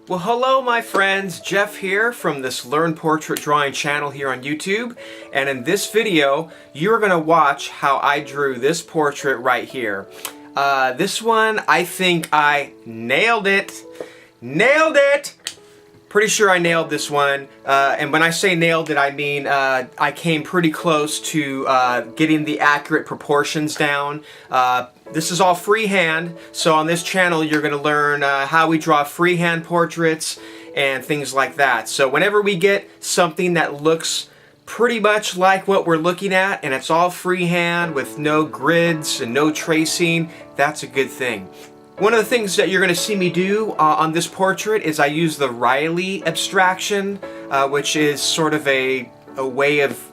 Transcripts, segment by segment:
Well, hello my friends, Jeff here from this Learn Portrait Drawing channel here on YouTube, and in this video you're going to watch how I drew this portrait right here. This one, I think I nailed it! Nailed it! Pretty sure I nailed this one, and when I say nailed it, I mean I came pretty close to getting the accurate proportions down. This is all freehand, so on this channel you're going to learn how we draw freehand portraits and things like that. So whenever we get something that looks pretty much like what we're looking at and it's all freehand with no grids and no tracing, that's a good thing. One of the things that you're going to see me do on this portrait is I use the Reilly Abstraction, which is sort of a way of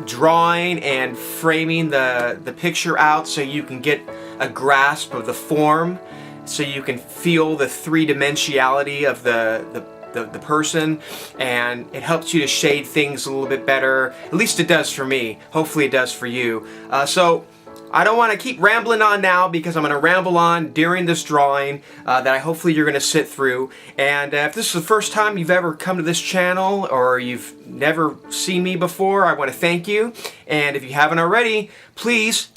drawing and framing the picture out so you can get a grasp of the form, so you can feel the three-dimensionality of the person, and it helps you to shade things a little bit better. At least it does for me. Hopefully it does for you. So I don't want to keep rambling on now because I'm going to ramble on during this drawing that hopefully you're going to sit through. And if this is the first time you've ever come to this channel or you've never seen me before, I want to thank you. And if you haven't already, please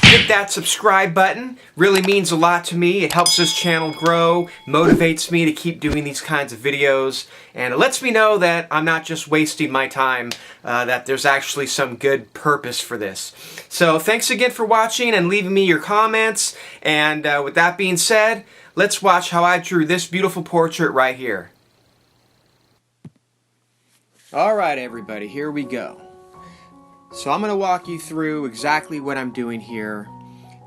hit that subscribe button. Really means a lot to me. It helps this channel grow, motivates me to keep doing these kinds of videos, and it lets me know that I'm not just wasting my time, that there's actually some good purpose for this. So thanks again for watching and leaving me your comments, and with that being said, let's watch how I drew this beautiful portrait right here. Alright everybody, here we go. So I'm going to walk you through exactly what I'm doing here,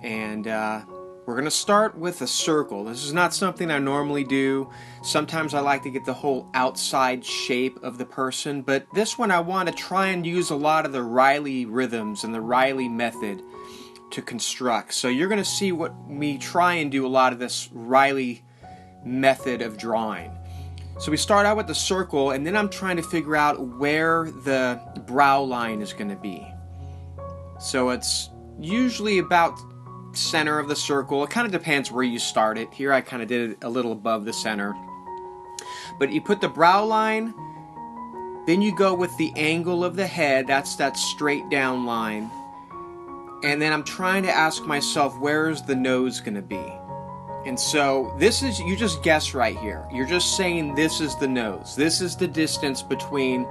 and we're going to start with a circle. This is not something I normally do. Sometimes I like to get the whole outside shape of the person, but this one I want to try and use a lot of the Reilly rhythms and the Reilly method to construct. So you're going to see me try and do a lot of this Reilly method of drawing. So we start out with the circle, and then I'm trying to figure out where the brow line is going to be. So it's usually about center of the circle. It kind of depends where you start it. Here I kind of did it a little above the center. But you put the brow line, then you go with the angle of the head. That's that straight down line. And then I'm trying to ask myself, where is the nose going to be? And so this is, you just guess right here. You're just saying this is the nose. This is the distance between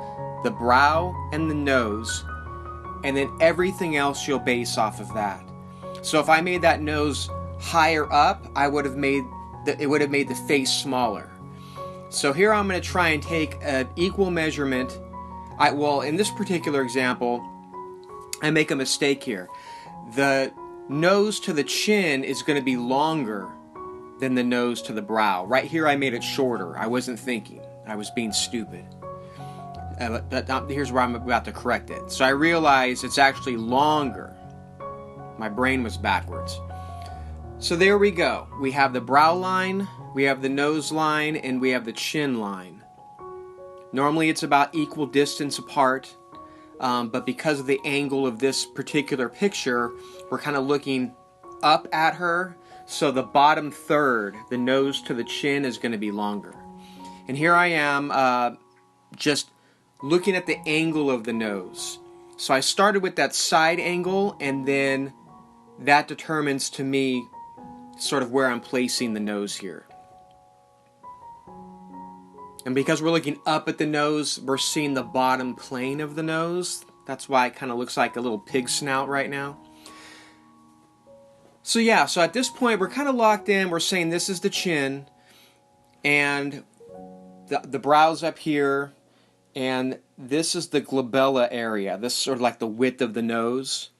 the brow and the nose, and then everything else you'll base off of that. So if I made that nose higher up, it would have made the face smaller. So here I'm going to try and take an equal measurement. Well, in this particular example, I make a mistake here. The nose to the chin is going to be longer than the nose to the brow. Right here I made it shorter. I wasn't thinking. I was being stupid. Here's where I'm about to correct it. So I realized it's actually longer. My brain was backwards. So there we go. We have the brow line, we have the nose line, and we have the chin line. Normally it's about equal distance apart, but because of the angle of this particular picture, we're kind of looking up at her. So the bottom third, the nose to the chin, is going to be longer. And here I am just looking at the angle of the nose. So I started with that side angle, and then that determines to me sort of where I'm placing the nose here. And because we're looking up at the nose, we're seeing the bottom plane of the nose. That's why it kind of looks like a little pig snout right now. So yeah, so at this point we're kind of locked in. We're saying this is the chin, and the brow's up here, and this is the glabella area. This is sort of like the width of the nose.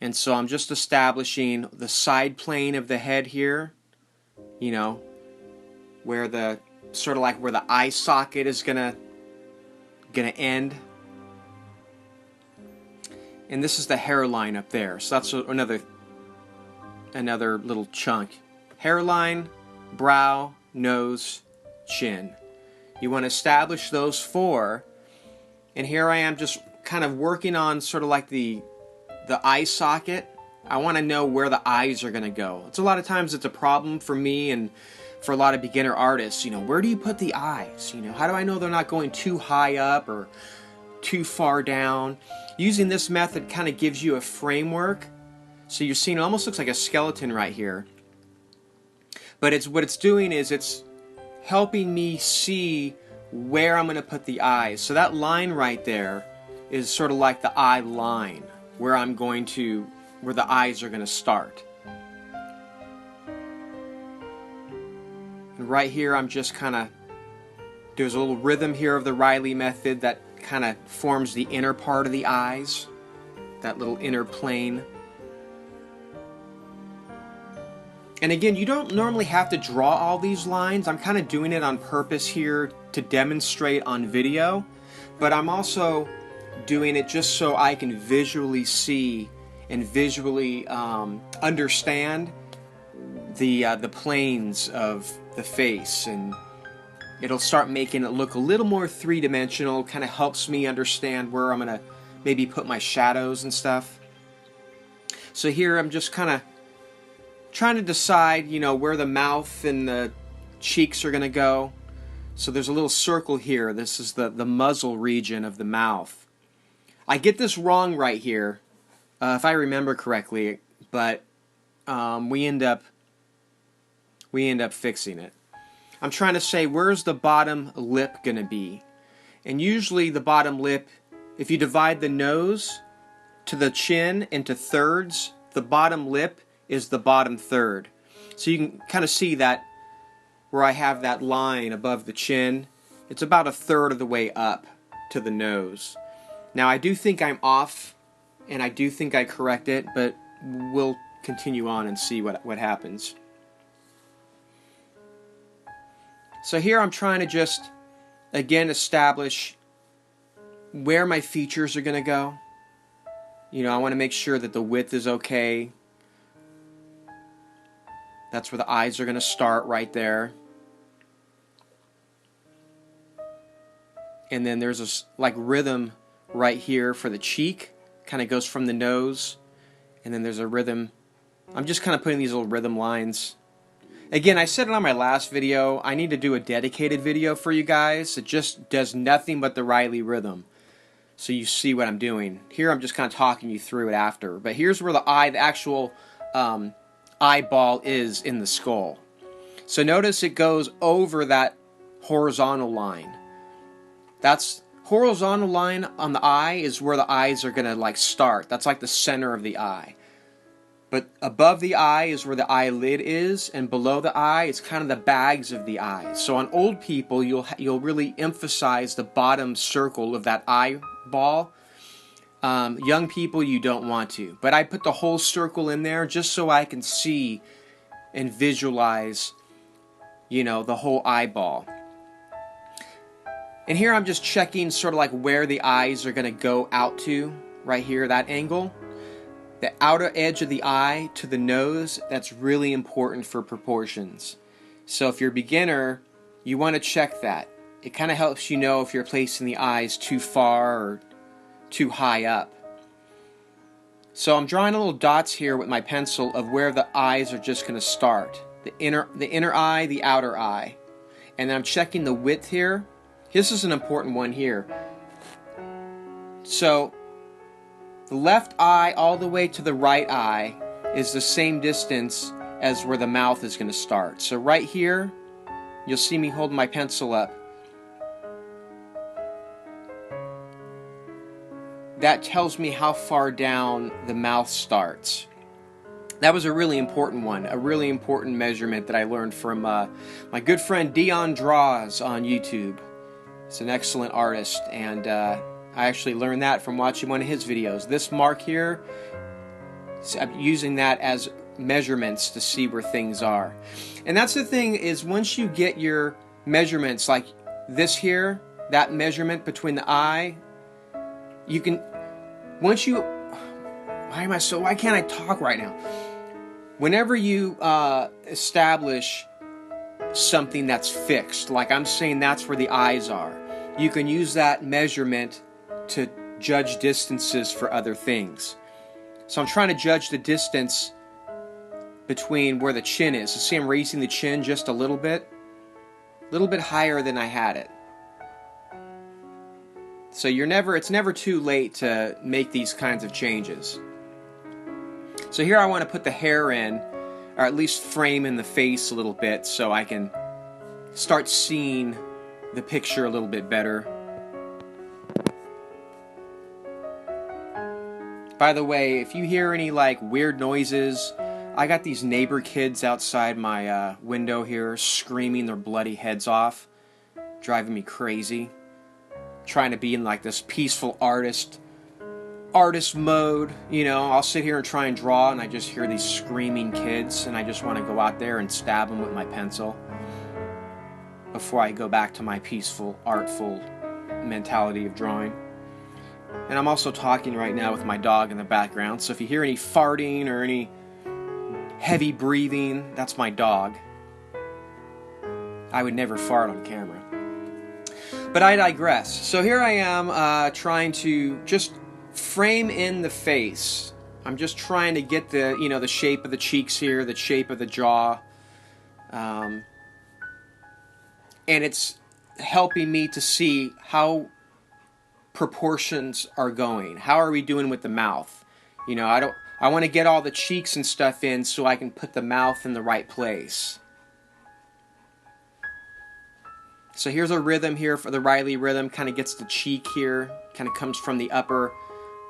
And so I'm just establishing the side plane of the head here, you know, where the sort of like where the eye socket is gonna end. And this is the hairline up there. So that's another little chunk. Hairline, brow, nose, chin. You want to establish those four. And here I am just kind of working on sort of like the eye socket. I want to know where the eyes are going to go. It's a lot of times it's a problem for me, and for a lot of beginner artists, you know, where do you put the eyes? You know, how do I know they're not going too high up or too far down? Using this method kind of gives you a framework. So you're seeing, it almost looks like a skeleton right here. But what it's doing is it's helping me see where I'm going to put the eyes. So that line right there is sort of like the eye line, where the eyes are going to start. And right here I'm just kind of, there's a little rhythm here of the Reilly method that kind of forms the inner part of the eyes, that little inner plane. And again, you don't normally have to draw all these lines. I'm kind of doing it on purpose here to demonstrate on video, but I'm also doing it just so I can visually see and visually understand the planes of the face, and it'll start making it look a little more three-dimensional. Kind of helps me understand where I'm gonna maybe put my shadows and stuff. So here I'm just kind of trying to decide, you know, where the mouth and the cheeks are gonna go. So there's a little circle here. This is the muzzle region of the mouth. I get this wrong right here, if I remember correctly, but we end up fixing it. I'm trying to say, where's the bottom lip gonna be? And usually the bottom lip, if you divide the nose to the chin into thirds, the bottom lip is the bottom third. So you can kind of see that where I have that line above the chin, it's about a third of the way up to the nose. Now I do think I'm off, and I do think I correct it, but we'll continue on and see what happens. So here I'm trying to just, again, establish where my features are going to go. You know, I want to make sure that the width is okay. That's where the eyes are going to start, right there. And then there's a like rhythm right here for the cheek. Kind of goes from the nose. And then there's a rhythm. I'm just kind of putting these little rhythm lines. Again, I said it on my last video. I need to do a dedicated video for you guys. It just does nothing but the Reilly rhythm. So you see what I'm doing. Here I'm just kind of talking you through it after. But here's where the actual eyeball is in the skull. So notice it goes over that horizontal line. That's horizontal line on the eye is where the eyes are going to like start. That's like the center of the eye. But above the eye is where the eyelid is, and below the eye it's kind of the bags of the eye. So on old people, you'll really emphasize the bottom circle of that eyeball. Young people, you don't want to. But I put the whole circle in there just so I can see and visualize, you know, the whole eyeball. And here I'm just checking sort of like where the eyes are going to go out to, right here, that angle. The outer edge of the eye to the nose, that's really important for proportions. So if you're a beginner, you want to check that. It kind of helps you know if you're placing the eyes too far or too high up. So I'm drawing little dots here with my pencil of where the eyes are just going to start. The inner eye, the outer eye. And then I'm checking the width here. This is an important one here. So the left eye all the way to the right eye is the same distance as where the mouth is going to start. So right here, you'll see me holding my pencil up. That tells me how far down the mouth starts. That was a really important one, a really important measurement that I learned from my good friend Dion Draws on YouTube. He's an excellent artist, and I actually learned that from watching one of his videos. This mark here, I'm using that as measurements to see where things are. And that's the thing, is once you get your measurements, like this here, that measurement between the eye, you can, once you, why can't I talk right now? Whenever you establish something that's fixed, like I'm saying that's where the eyes are, you can use that measurement to judge distances for other things. So I'm trying to judge the distance between where the chin is. So see, I'm raising the chin just a little bit higher than I had it. So it's never too late to make these kinds of changes. So here I want to put the hair in, or at least frame in the face a little bit so I can start seeing the picture a little bit better. By the way, if you hear any like weird noises, I got these neighbor kids outside my window here screaming their bloody heads off, driving me crazy. Trying to be in like this peaceful artist mode, you know. I'll sit here and try and draw and I just hear these screaming kids and I just want to go out there and stab them with my pencil before I go back to my peaceful, artful mentality of drawing. And I'm also talking right now with my dog in the background, so if you hear any farting or any heavy breathing, that's my dog. I would never fart on camera. But I digress. So here I am trying to just frame in the face. I'm just trying to get the, you know, the shape of the cheeks here, the shape of the jaw. And it's helping me to see how proportions are going. How are we doing with the mouth? You know, I want to get all the cheeks and stuff in so I can put the mouth in the right place. So here's a rhythm here for the Reilly rhythm. Kind of gets the cheek here. Kind of comes from the upper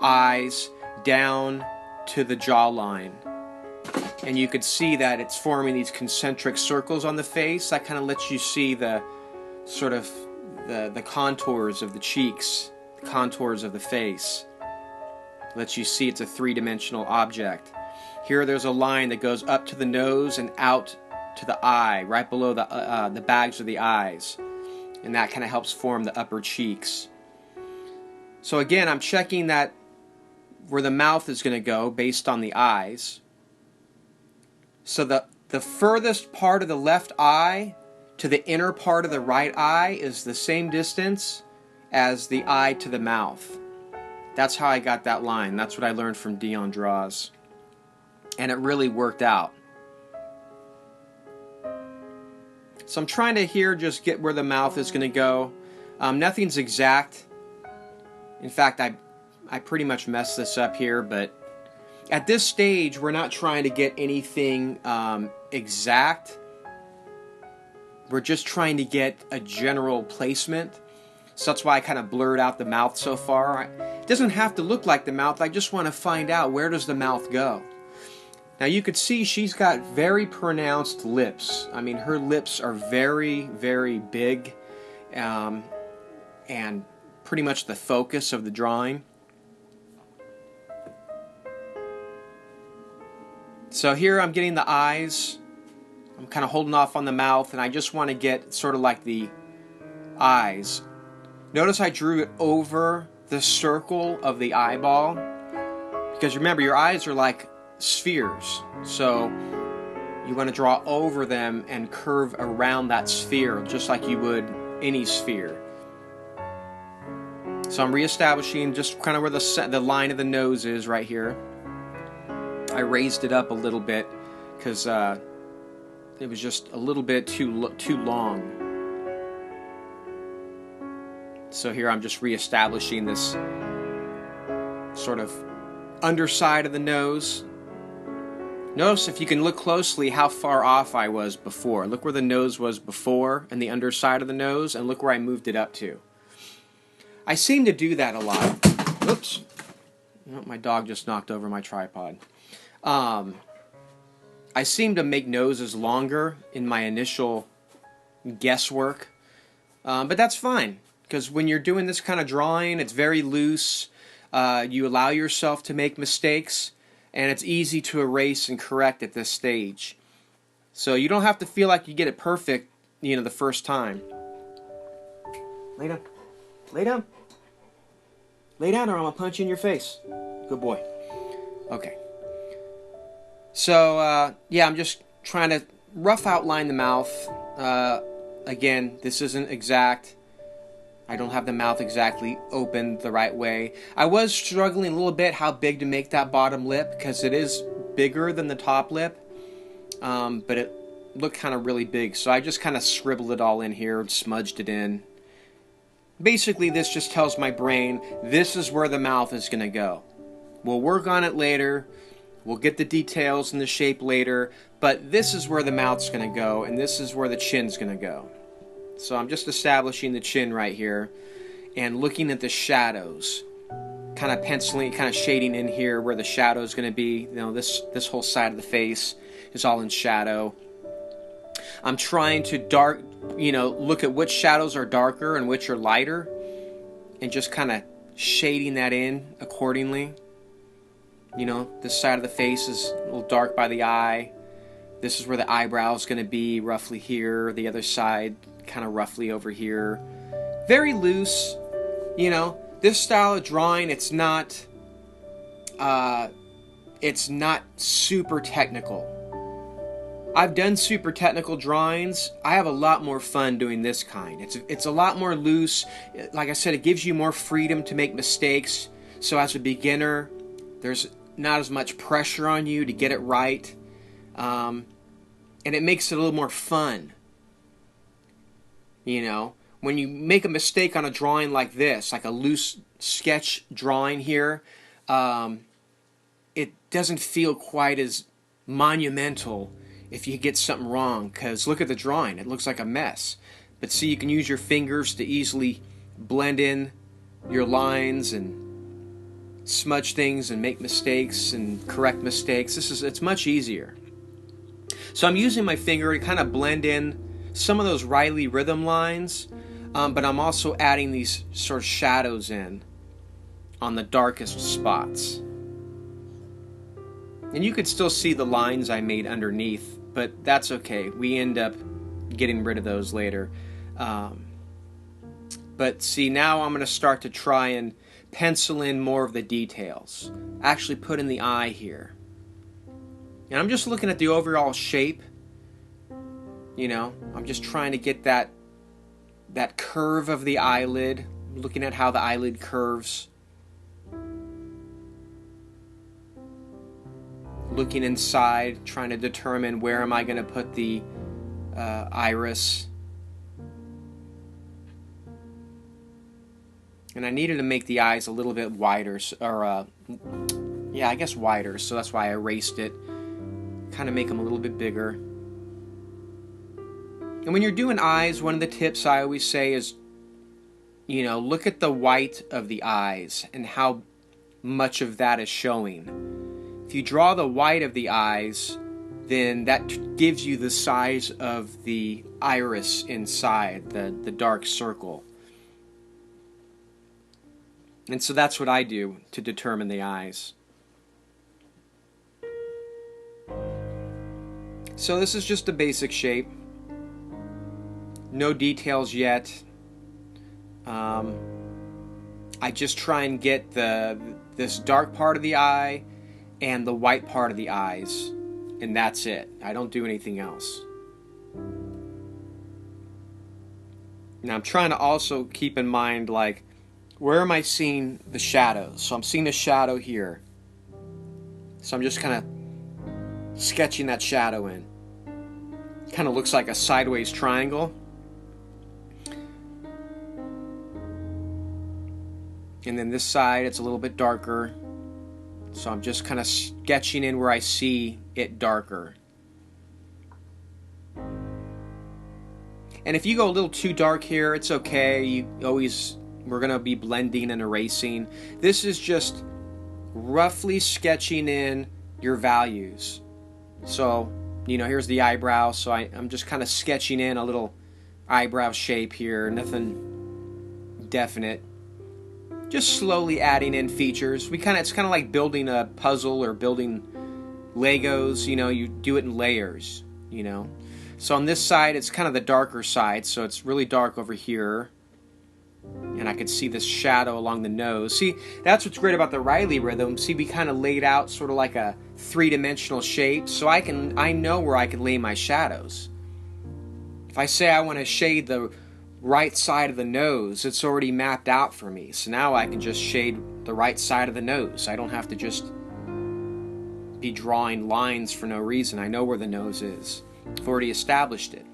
eyes down to the jawline. And you could see that it's forming these concentric circles on the face. That kind of lets you see the sort of the contours of the cheeks, the contours of the face. Lets you see it's a three-dimensional object. Here there's a line that goes up to the nose and out to the eye, right below the bags of the eyes. And that kind of helps form the upper cheeks. So again, I'm checking that where the mouth is going to go based on the eyes. So the furthest part of the left eye to the inner part of the right eye is the same distance as the eye to the mouth. That's how I got that line. That's what I learned from Dion Draws. And it really worked out. So I'm trying to here just get where the mouth is going to go. Nothing's exact. In fact, I pretty much messed this up here, but at this stage, we're not trying to get anything exact. We're just trying to get a general placement. So that's why I kind of blurred out the mouth so far. It doesn't have to look like the mouth. I just want to find out, where does the mouth go? Now you could see she's got very pronounced lips. I mean, her lips are very, very big and pretty much the focus of the drawing. So here I'm getting the eyes. I'm kind of holding off on the mouth, and I just want to get sort of like the eyes. Notice I drew it over the circle of the eyeball, because remember, your eyes are like spheres, so you want to draw over them and curve around that sphere just like you would any sphere. So I'm reestablishing just kind of where the line of the nose is right here. I raised it up a little bit because it was just a little bit too long. So here I'm just reestablishing this sort of underside of the nose. Notice, if you can look closely, how far off I was before. Look where the nose was before and the underside of the nose, and look where I moved it up to. I seem to do that a lot. Oops. Oh, my dog just knocked over my tripod. I seem to make noses longer in my initial guesswork. But that's fine, because when you're doing this kind of drawing, it's very loose. You allow yourself to make mistakes, and it's easy to erase and correct at this stage. So you don't have to feel like you get it perfect, you know, the first time. Lay down. Lay down. Lay down or I'm going to punch you in your face. Good boy. Okay. So, yeah, I'm just trying to rough outline the mouth. Again, this isn't exact. I don't have the mouth exactly opened the right way. I was struggling a little bit how big to make that bottom lip, because it is bigger than the top lip. but it looked kind of really big, so I just kind of scribbled it all in here and smudged it in. Basically, this just tells my brain this is where the mouth is going to go. We'll work on it later, we'll get the details and the shape later, but this is where the mouth's going to go, and this is where the chin's going to go. So I'm just establishing the chin right here, and looking at the shadows, kind of penciling, kind of shading in here where the shadow is going to be. You know, this whole side of the face is all in shadow. I'm trying to look at which shadows are darker and which are lighter, and just kind of shading that in accordingly. You know, this side of the face is a little dark by the eye. This is where the eyebrow is going to be, roughly here. The other side, kind of roughly over here. Very loose. You know, this style of drawing, it's not super technical. I've done super technical drawings. I have a lot more fun doing this kind. It's a lot more loose. Like I said, it gives you more freedom to make mistakes. So as a beginner, there's not as much pressure on you to get it right. And it makes it a little more fun. You know, when you make a mistake on a drawing like this, like a loose sketch drawing here, it doesn't feel quite as monumental if you get something wrong, because look at the drawing, it looks like a mess. But see, you can use your fingers to easily blend in your lines and smudge things and make mistakes and correct mistakes. It's much easier. So I'm using my finger to kind of blend in some of those Reilly rhythm lines, but I'm also adding these sort of shadows in on the darkest spots. And you could still see the lines I made underneath, but that's okay. We end up getting rid of those later. But see, now I'm going to start to try and pencil in more of the details. Actually put in the eye here. And I'm just looking at the overall shape. You know, I'm just trying to get that curve of the eyelid. Looking at how the eyelid curves. Looking inside, trying to determine where am I going to put the iris. And I needed to make the eyes a little bit wider, or yeah, I guess wider, so that's why I erased it. Kind of make them a little bit bigger. And when you're doing eyes, one of the tips I always say is, you know, look at the white of the eyes and how much of that is showing. If you draw the white of the eyes, then that gives you the size of the iris inside, the dark circle. And so that's what I do to determine the eyes. So this is just a basic shape. No details yet. I just try and get this dark part of the eye and the white part of the eyes, and that's it. I don't do anything else. Now I'm trying to also keep in mind, like, where am I seeing the shadows? So I'm seeing a shadow here. So I'm just kind of sketching that shadow in. Kind of looks like a sideways triangle. And then this side, it's a little bit darker. So I'm just kind of sketching in where I see it darker. And if you go a little too dark here, it's okay. We're going to be blending and erasing. This is just roughly sketching in your values. So, you know, here's the eyebrow. So I'm just kind of sketching in a little eyebrow shape here. Nothing definite. Just slowly adding in features. It's kind of like building a puzzle or building Legos. You know, you do it in layers, you know. So on this side, it's kind of the darker side. So it's really dark over here. And I could see this shadow along the nose. See, that's what's great about the Reilly rhythm. See, we kind of laid out sort of like a three-dimensional shape, so I know where I can lay my shadows. If I say I want to shade the right side of the nose, it's already mapped out for me. So now I can just shade the right side of the nose. I don't have to just be drawing lines for no reason. I know where the nose is. I've already established it.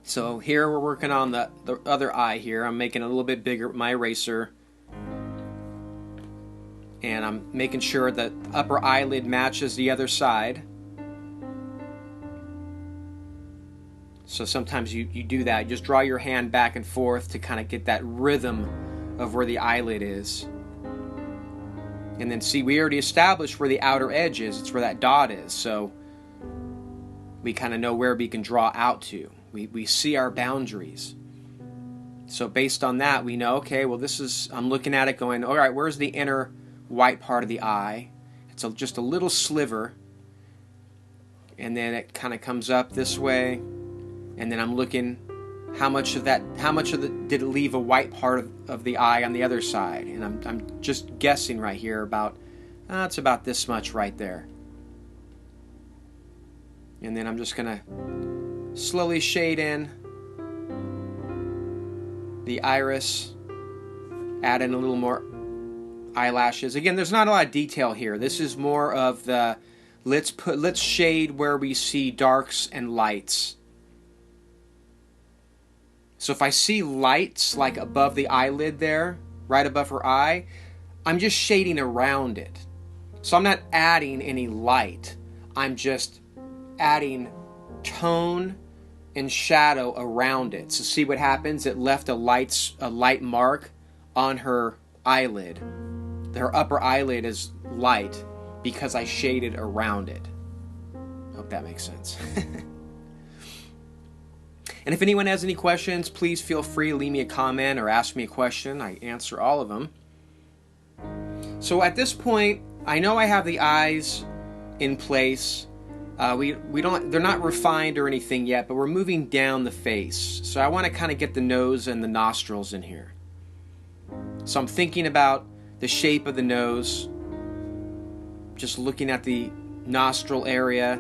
So here we're working on the other eye here. I'm making it a little bit bigger with my eraser. And I'm making sure that the upper eyelid matches the other side. So sometimes you do that. You just draw your hand back and forth to kind of get that rhythm of where the eyelid is. And then see, we already established where the outer edge is. It's where that dot is. So we kind of know where we can draw out to. We see our boundaries. So based on that, we know, okay, well this is, I'm looking at it going, all right, where's the inner white part of the eye? It's just a little sliver. And then it kind of comes up this way. And then I'm looking, how much of it did it leave a white part of the eye on the other side? And I'm just guessing right here about, it's about this much right there. And then I'm just going to slowly shade in the iris, add in a little more eyelashes. Again, there's not a lot of detail here. This is more of the, let's shade where we see darks and lights. So if I see lights like above the eyelid there, right above her eye, I'm just shading around it. So I'm not adding any light. I'm just adding tone and shadow around it. So see what happens? It left a light mark on her eyelid. Her upper eyelid is light because I shaded around it. Hope that makes sense. And if anyone has any questions, please feel free to leave me a comment or ask me a question. I answer all of them. So at this point, I know I have the eyes in place. They're not refined or anything yet, but we're moving down the face. So I want to kind of get the nose and the nostrils in here. So I'm thinking about the shape of the nose, just looking at the nostril area.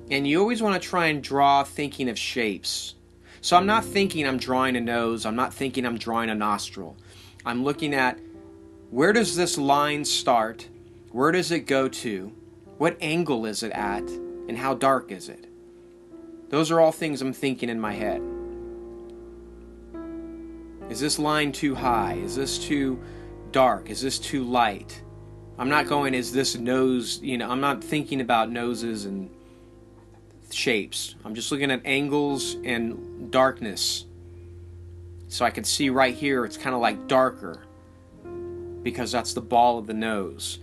And you always want to try and draw thinking of shapes. So I'm not thinking I'm drawing a nose. I'm not thinking I'm drawing a nostril. I'm looking at, where does this line start? Where does it go to? What angle is it at? And how dark is it? Those are all things I'm thinking in my head. Is this line too high? Is this too dark? Is this too light? I'm not going, is this nose, I'm not thinking about noses and shapes. I'm just looking at angles and darkness. So I can see right here it's kind of like darker because that's the ball of the nose.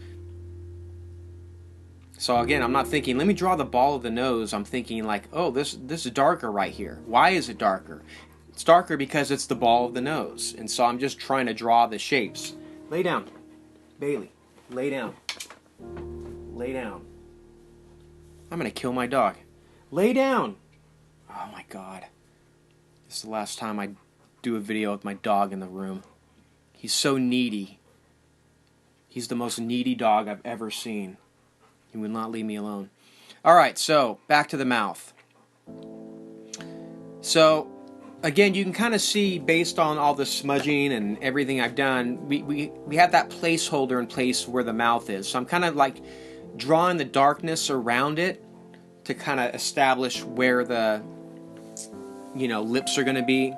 So again, I'm not thinking, let me draw the ball of the nose. I'm thinking like, oh, this is darker right here. Why is it darker? It's darker because it's the ball of the nose. And so I'm just trying to draw the shapes. Lay down. Bailey, lay down. Lay down. I'm going to kill my dog. Lay down. Oh my God. This is the last time I do a video with my dog in the room. He's so needy. He's the most needy dog I've ever seen. He would not leave me alone. Alright, so back to the mouth. So, again, you can kind of see based on all the smudging and everything I've done, we have that placeholder in place where the mouth is. So I'm kind of like drawing the darkness around it to kind of establish where the, lips are going to be.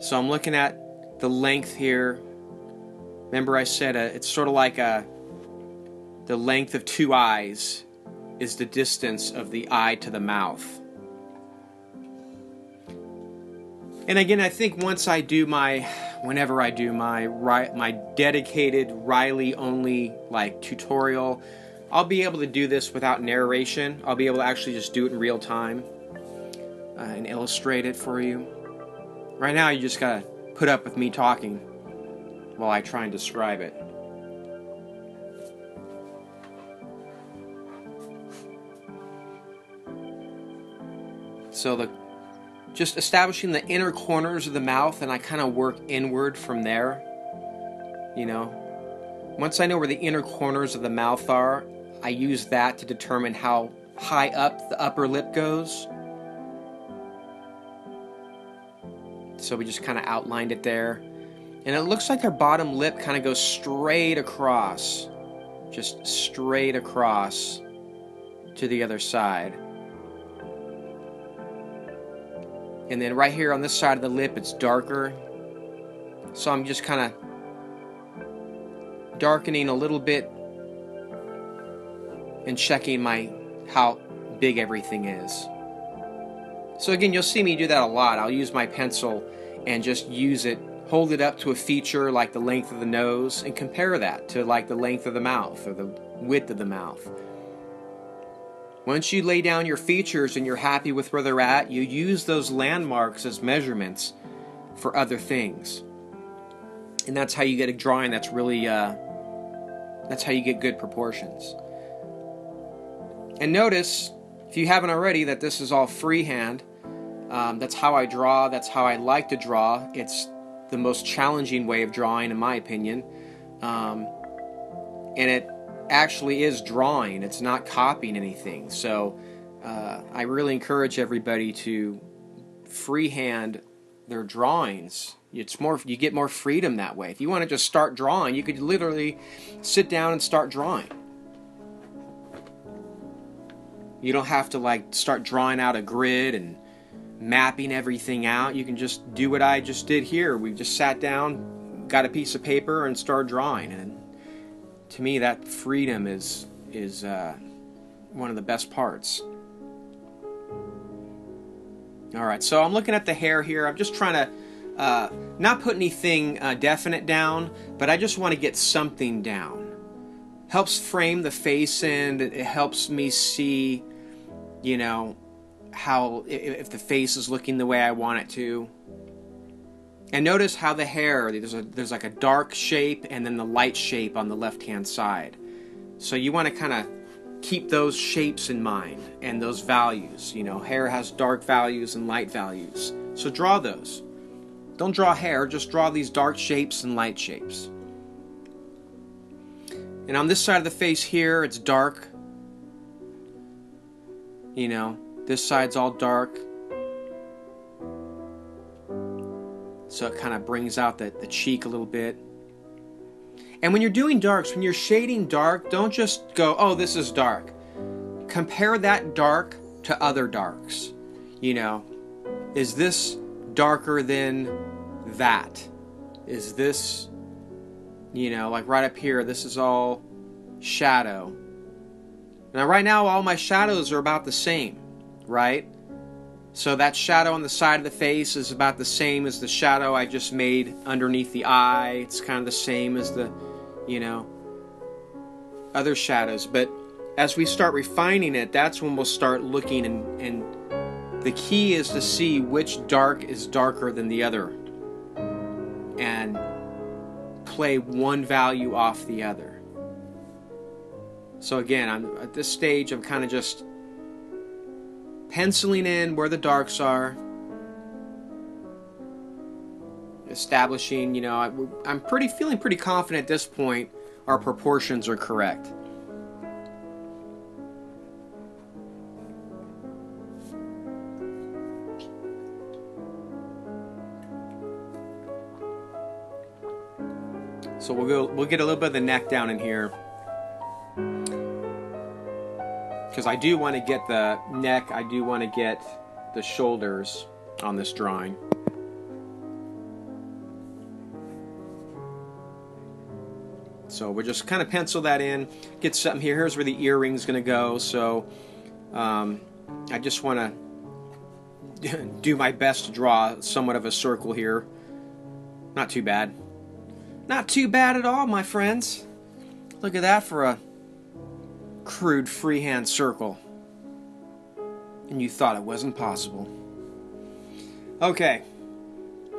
So I'm looking at the length here. Remember I said it's sort of like the length of two eyes is the distance of the eye to the mouth. And again, I think once I do whenever I do my dedicated Reilly only tutorial, I'll be able to do this without narration. I'll be able to actually just do it in real time and illustrate it for you. Right now, you just gotta put up with me talking while I try and describe it. So just establishing the inner corners of the mouth, and I kind of work inward from there. Once I know where the inner corners of the mouth are, I use that to determine how high up the upper lip goes. So we just kind of outlined it there. And it looks like her bottom lip kind of goes straight across. Just straight across to the other side. And then right here on this side of the lip, it's darker. So I'm just kind of darkening a little bit and checking how big everything is. So again, you'll see me do that a lot. I'll use my pencil and just use it, hold it up to a feature like the length of the nose, and compare that to like the length of the mouth or the width of the mouth. Once you lay down your features and you're happy with where they're at, you use those landmarks as measurements for other things. And that's how you get a drawing that's really, that's how you get good proportions. And notice, if you haven't already, that this is all freehand. That's how I draw, that's how I like to draw. It's the most challenging way of drawing, in my opinion. And it actually is drawing, it's not copying anything. So I really encourage everybody to freehand their drawings. It's more, you get more freedom that way. If you want to just start drawing, you could literally sit down and start drawing. You don't have to like start drawing out a grid and mapping everything out. You can just do what I just did here. We just sat down, got a piece of paper, and started drawing. And to me, that freedom is one of the best parts. All right, so I'm looking at the hair here. I'm just trying to not put anything definite down, but I just want to get something down. Helps frame the face in. It helps me see, you know, how if the face is looking the way I want it to. And notice how the hair, there's like a dark shape and then the light shape on the left-hand side. So you want to kind of keep those shapes in mind and those values. You know, hair has dark values and light values. So draw those. Don't draw hair, just draw these dark shapes and light shapes. And on this side of the face here, it's dark. You know, this side's all dark. So it kind of brings out the cheek a little bit. And when you're doing darks, when you're shading dark, don't just go, oh, this is dark. Compare that dark to other darks. You know, is this darker than that? Is this, you know, like right up here, this is all shadow. Now right now, all my shadows are about the same, right? So that shadow on the side of the face is about the same as the shadow I just made underneath the eye. It's kind of the same as the, you know, other shadows. But as we start refining it, that's when we'll start looking, and the key is to see which dark is darker than the other and play one value off the other. So again, I'm at this stage, I'm kind of just penciling in where the darks are, establishing, you know, I'm feeling pretty confident at this point our proportions are correct. So we'll get a little bit of the neck down in here, because I do want to get the neck, I do want to get the shoulders on this drawing. So we'll just kind of pencil that in, get something here. Here's where the earring's going to go. So I just want to do my best to draw somewhat of a circle here. Not too bad. Not too bad at all, my friends. Look at that for a crude freehand circle. And you thought it wasn't possible. Okay.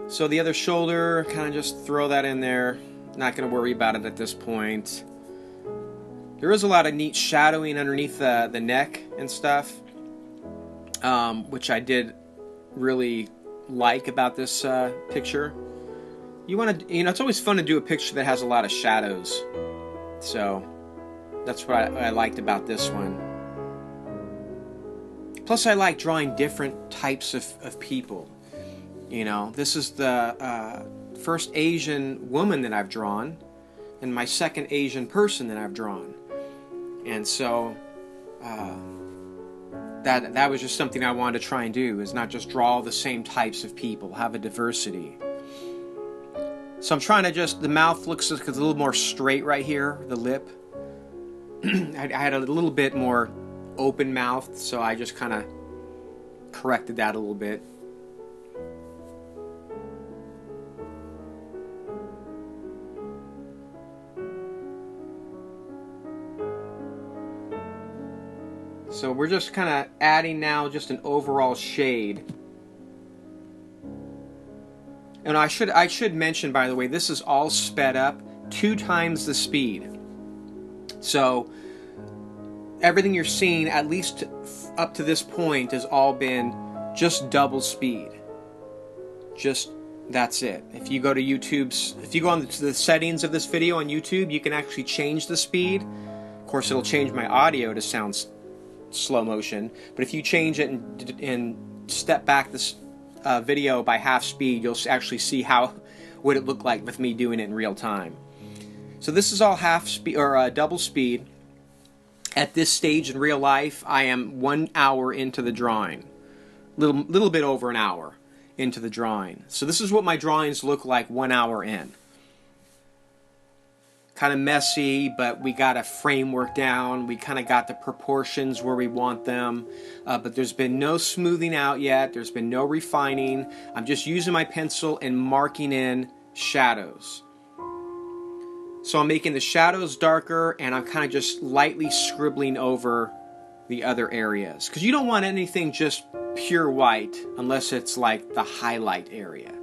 So the other shoulder, kind of just throw that in there. Not going to worry about it at this point. There is a lot of neat shadowing underneath the neck and stuff, which I did really like about this picture. You want to, you know, it's always fun to do a picture that has a lot of shadows. So that's what I liked about this one. Plus, I like drawing different types of people. You know, this is the first Asian woman that I've drawn, and my second Asian person that I've drawn. And so that was just something I wanted to try and do, is not just draw the same types of people, have a diversity. So I'm trying to just, the mouth looks a little more straight right here, the lip. I had a little bit more open mouth, so I just kind of corrected that a little bit. So we're just kind of adding now just an overall shade. And I should mention, by the way, this is all sped up 2 times the speed. So everything you're seeing, at least up to this point, has all been just double speed. Just, that's it. If you go to if you go on to the settings of this video on YouTube, you can actually change the speed. Of course, it'll change my audio to sound slow motion, but if you change it and step back this video by half speed, you'll actually see how would it look like with me doing it in real time. So this is all half speed or double speed. At this stage in real life, I am 1 hour into the drawing, little bit over an hour into the drawing. So this is what my drawings look like 1 hour in. Kind of messy, but we got a framework down. We kind of got the proportions where we want them, but there's been no smoothing out yet. There's been no refining. I'm just using my pencil and marking in shadows. So I'm making the shadows darker, and I'm kind of just lightly scribbling over the other areas, because you don't want anything just pure white unless it's like the highlight area.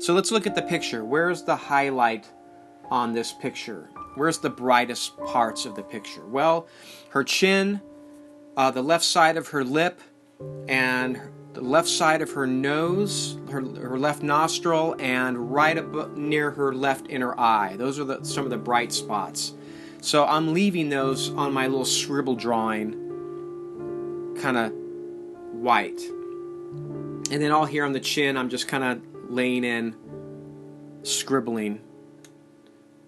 So let's look at the picture. Where's the highlight on this picture? Where's the brightest parts of the picture? Well, her chin, the left side of her lip, and the left side of her nose, her left nostril, and right up near her left inner eye. Those are some of the bright spots. So I'm leaving those on my little scribble drawing kind of white. And then all here on the chin, I'm just kind of laying in, scribbling.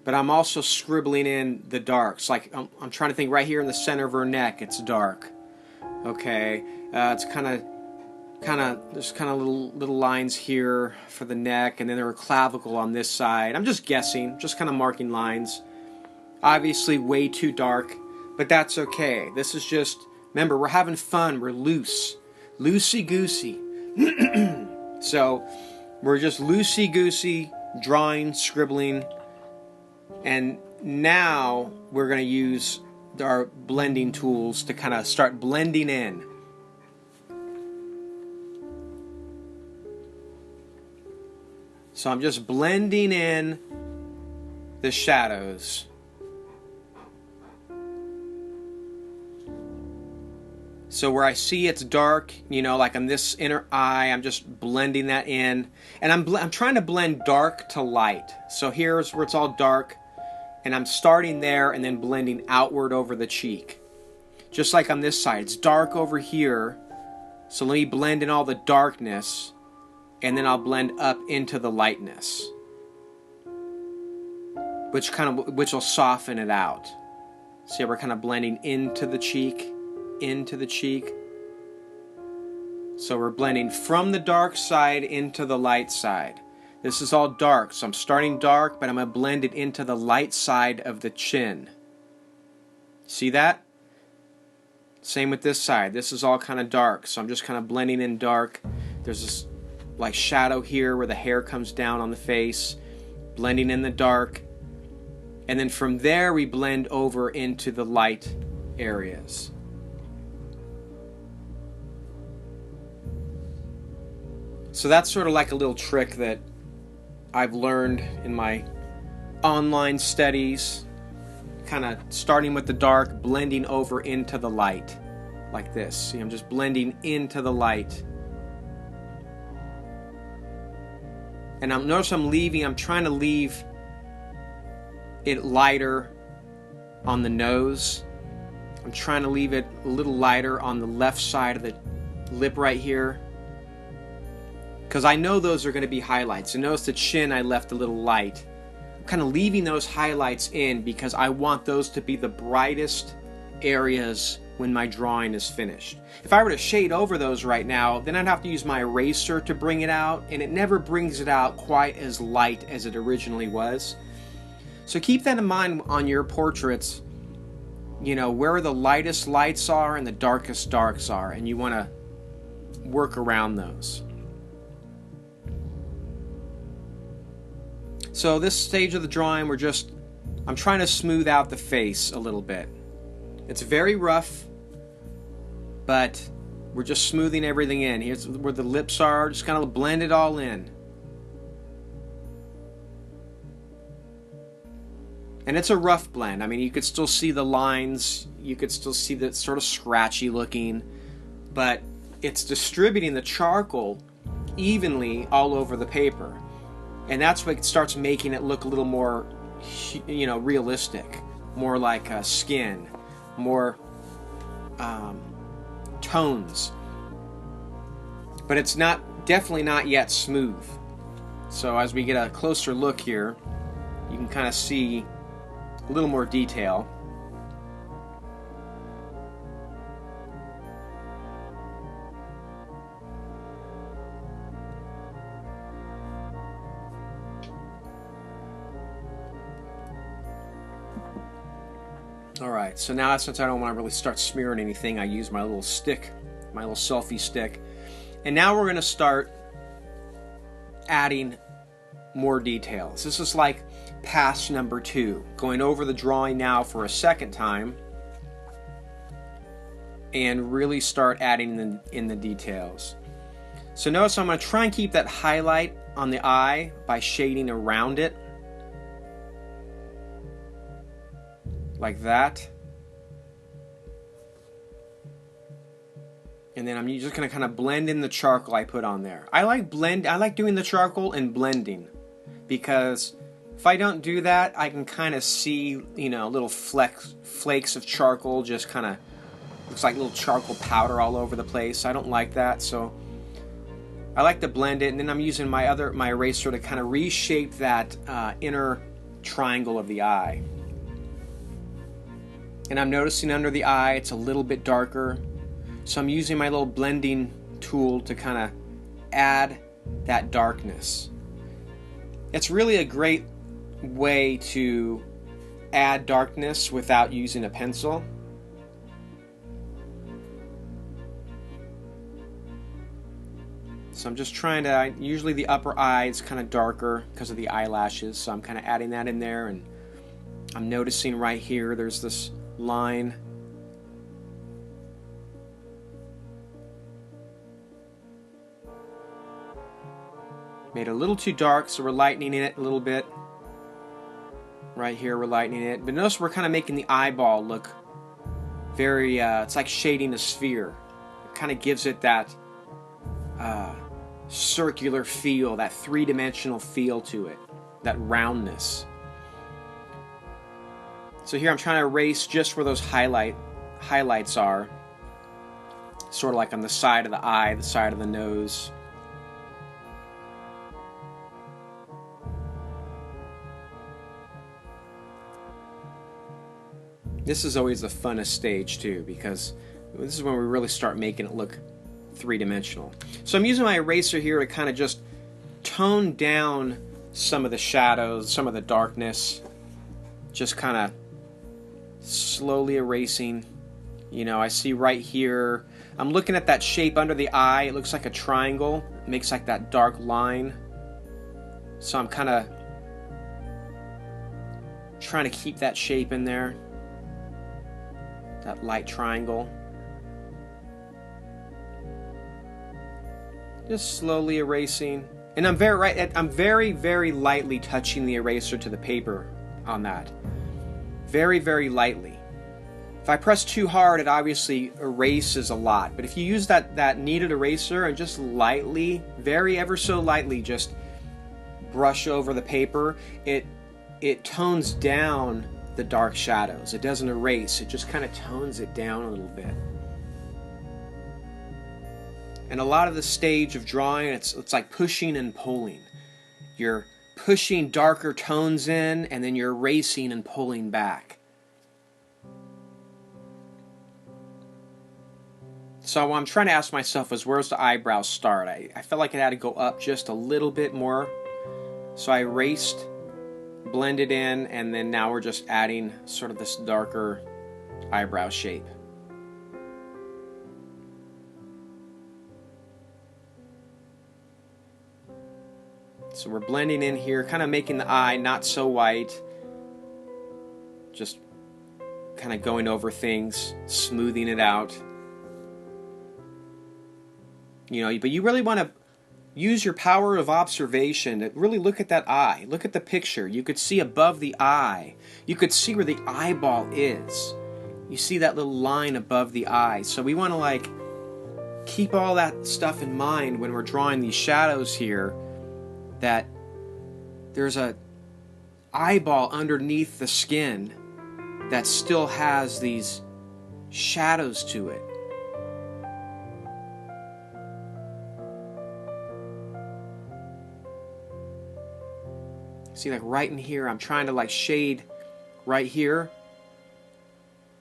But I'm also scribbling in the darks. Like I'm trying to think right here in the center of her neck, it's dark. Okay, it's kind of there's kind of little lines here for the neck, and then there are clavicle on this side. I'm just guessing, just kind of marking lines. Obviously way too dark, but that's okay. This is just, remember, we're having fun. We're loosey-goosey. So we're just loosey-goosey, drawing, scribbling. And now we're going to use our blending tools to kind of start blending in. So I'm just blending in the shadows. So where I see it's dark, you know, like on this inner eye, I'm just blending that in. And I'm trying to blend dark to light. So here's where it's all dark. And I'm starting there and then blending outward over the cheek. Just like on this side, it's dark over here. So let me blend in all the darkness, and then I'll blend up into the lightness, which will soften it out. See how we're kind of blending into the cheek, into the cheek. So we're blending from the dark side into the light side. This is all dark, so I'm starting dark, but I'm going to blend it into the light side of the chin. See that? Same with this side. This is all kind of dark, so I'm just kind of blending in dark. There's this like shadow here where the hair comes down on the face, blending in the dark. And then from there we blend over into the light areas. So that's sort of like a little trick that I've learned in my online studies, kind of starting with the dark, blending over into the light, like this. See, I'm just blending into the light. And notice I'm trying to leave it lighter on the nose. I'm trying to leave it a little lighter on the left side of the lip right here. because I know those are going to be highlights. And notice the chin I left a little light. I'm kind of leaving those highlights in because I want those to be the brightest areas when my drawing is finished. If I were to shade over those right now, then I'd have to use my eraser to bring it out, and it never brings it out quite as light as it originally was. So keep that in mind on your portraits, you know, where the lightest lights are and the darkest darks are, and you want to work around those. So this stage of the drawing, I'm trying to smooth out the face a little bit. It's very rough, but we're just smoothing everything in. Here's where the lips are, just kind of blend it all in. And it's a rough blend. I mean, you could still see the lines, you could still see that sort of scratchy looking, but it's distributing the charcoal evenly all over the paper. And that's what starts making it look a little more, you know, realistic, more like skin, more tones. But it's definitely not yet smooth. So as we get a closer look here, you can kind of see a little more detail. Alright, so now since I don't want to really start smearing anything, I use my little stick, my little selfie stick. And now we're going to start adding more details. This is like pass number 2, going over the drawing now for a second time and really start adding in the details. So notice I'm going to try and keep that highlight on the eye by shading around it like that. And then I'm just going to kind of blend in the charcoal I put on there. I like doing the charcoal and blending, because if I don't do that, I can kind of see, you know, little flakes of charcoal, just kind of looks like little charcoal powder all over the place. I don't like that, so I like to blend it. And then I'm using my eraser to kind of reshape that inner triangle of the eye. And I'm noticing under the eye it's a little bit darker, so I'm using my little blending tool to kind of add that darkness. It's really a great way to add darkness without using a pencil. So I'm just trying to, usually the upper eye is kind of darker because of the eyelashes, so I'm kind of adding that in there, and I'm noticing right here there's this line. Made it a little too dark, so we're lightening it a little bit. Right here we're lightening it. But notice we're kind of making the eyeball look very, it's like shading a sphere. It kind of gives it that circular feel, that three-dimensional feel to it, that roundness. So here I'm trying to erase just where those highlights are. Sort of like on the side of the eye, the side of the nose. This is always the funnest stage too, because this is when we really start making it look three-dimensional. So I'm using my eraser here to kind of just tone down some of the shadows, some of the darkness. Just kind of slowly erasing. You know, I see right here, I'm looking at that shape under the eye. It looks like a triangle. It makes like that dark line. So I'm kind of trying to keep that shape in there. That light triangle. Just slowly erasing. And I'm very, very lightly touching the eraser to the paper on that. Very, very lightly. If I press too hard, it obviously erases a lot. But if you use that kneaded eraser and just lightly, ever so lightly, just brush over the paper, it tones down the dark shadows. It doesn't erase, it just kind of tones it down a little bit. And a lot of the stage of drawing, it's like pushing and pulling. You're pushing darker tones in, and then you're erasing and pulling back. So what I'm trying to ask myself is, where's the eyebrows start? I felt like it had to go up just a little bit more. So I erased, blended in, and then now we're just adding sort of this darker eyebrow shape. So we're blending in here, kind of making the eye not so white. Just kind of going over things, smoothing it out. You know, but you really want to use your power of observation to really look at that eye. Look at the picture. You could see above the eye. You could see where the eyeball is. You see that little line above the eye. So we want to like keep all that stuff in mind when we're drawing these shadows here, that there's a eyeball underneath the skin that still has these shadows to it. See, like right in here, I'm trying to like shade right here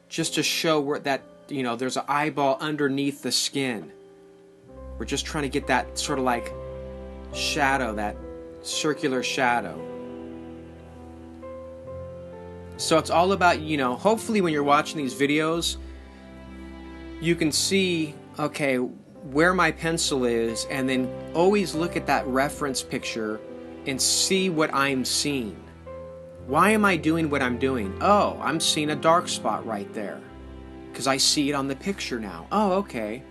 just to show where that, you know, there's an eyeball underneath the skin. We're just trying to get that sort of like shadow, that circular shadow. So it's all about, you know, hopefully when you're watching these videos, you can see, okay, where my pencil is, and then always look at that reference picture and see what I'm seeing. Why am I doing what I'm doing? Oh, I'm seeing a dark spot right there because I see it on the picture now. Oh, okay.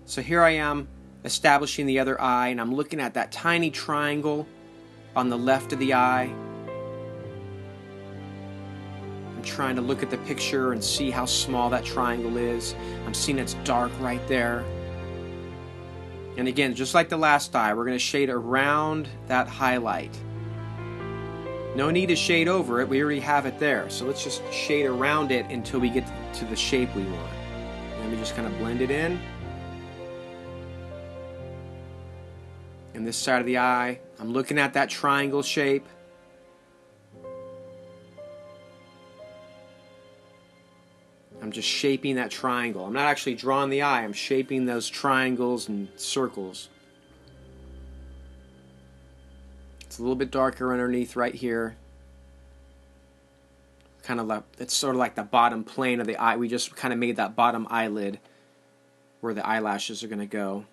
So here I am establishing the other eye, and I'm looking at that tiny triangle on the left of the eye. I'm trying to look at the picture and see how small that triangle is. I'm seeing it's dark right there. And again, just like the last eye, we're going to shade around that highlight. No need to shade over it. We already have it there. So let's just shade around it until we get to the shape we want. Let me just kind of blend it in. And this side of the eye, I'm looking at that triangle shape. I'm just shaping that triangle. I'm not actually drawing the eye. I'm shaping those triangles and circles. It's a little bit darker underneath right here. Kind of like, it's sort of like the bottom plane of the eye. We just kind of made that bottom eyelid where the eyelashes are going to go.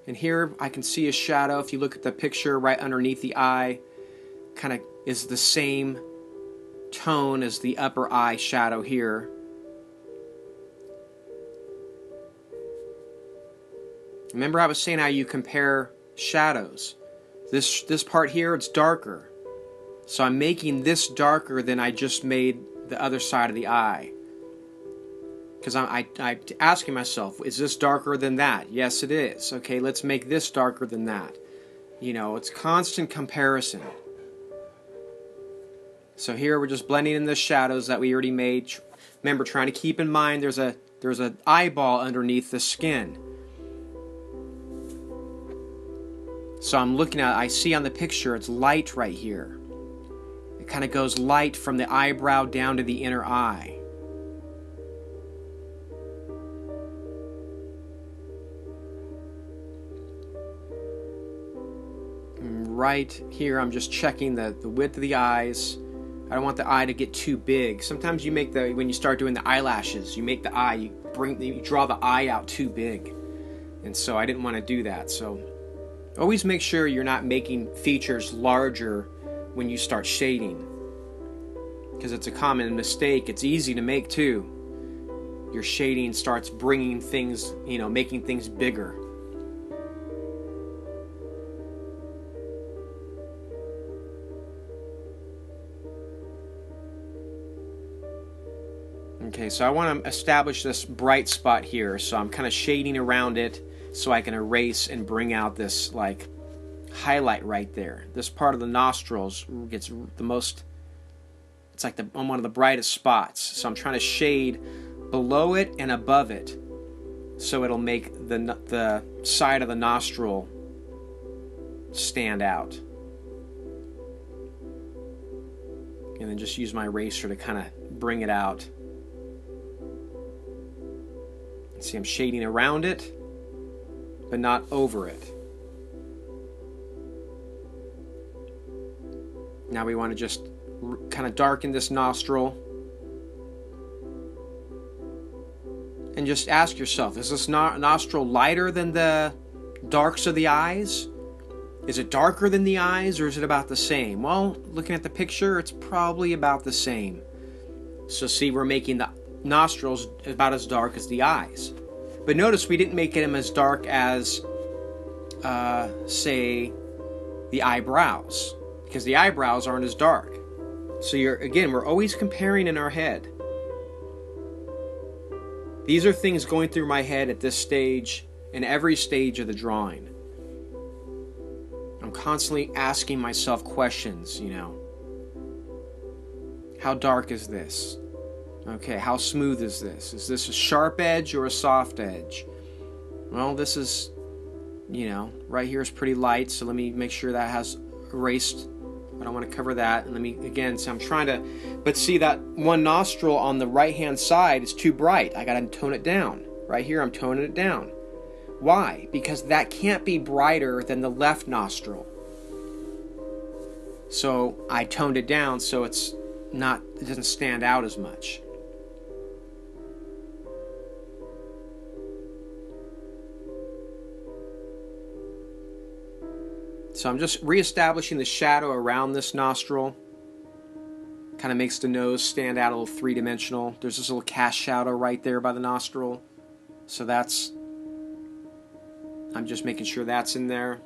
And here I can see a shadow. If you look at the picture right underneath the eye, kind of is the same tone as the upper eye shadow here. Remember I was saying how you compare shadows. This part here, it's darker. So I'm making this darker than I just made the other side of the eye. Because I'm asking myself, is this darker than that? Yes, it is. Okay, let's make this darker than that. You know, it's constant comparison. So here we're just blending in the shadows that we already made. Remember, trying to keep in mind there's an eyeball underneath the skin. So I'm looking at, I see on the picture, it's light right here. It kind of goes light from the eyebrow down to the inner eye. And right here, I'm just checking the width of the eyes. I don't want the eye to get too big. Sometimes you make when you start doing the eyelashes, you make the eye, you draw the eye out too big. And so I didn't want to do that. So always make sure you're not making features larger when you start shading, because it's a common mistake. It's easy to make too. Your shading starts bringing things, you know, making things bigger. Okay, so I want to establish this bright spot here, so I'm kind of shading around it so I can erase and bring out this like highlight right there. This part of the nostrils gets the most, it's like on one of the brightest spots. So I'm trying to shade below it and above it. so it'll make the side of the nostril stand out. And then just use my eraser to kind of bring it out. See, I'm shading around it, but not over it. Now we want to just kind of darken this nostril. And just ask yourself, is this nostril lighter than the darks of the eyes? Is it darker than the eyes, or is it about the same? Well, looking at the picture, it's probably about the same. So see, we're making the nostrils about as dark as the eyes. But notice we didn't make them as dark as, say, the eyebrows, because the eyebrows aren't as dark. So we're always comparing in our head. These are things going through my head at this stage and every stage of the drawing. I'm constantly asking myself questions, How dark is this? Okay, how smooth is this? Is this a sharp edge or a soft edge? Well, this is, right here is pretty light, so let me make sure that has erased. I don't want to cover that. And I'm trying to, but see that one nostril on the right-hand side is too bright. I got to tone it down. Right here, I'm toning it down. Why? Because that can't be brighter than the left nostril. So I toned it down so it doesn't stand out as much. So I'm just reestablishing the shadow around this nostril. Kind of makes the nose stand out a little three-dimensional. There's this little cast shadow right there by the nostril. So I'm just making sure that's in there.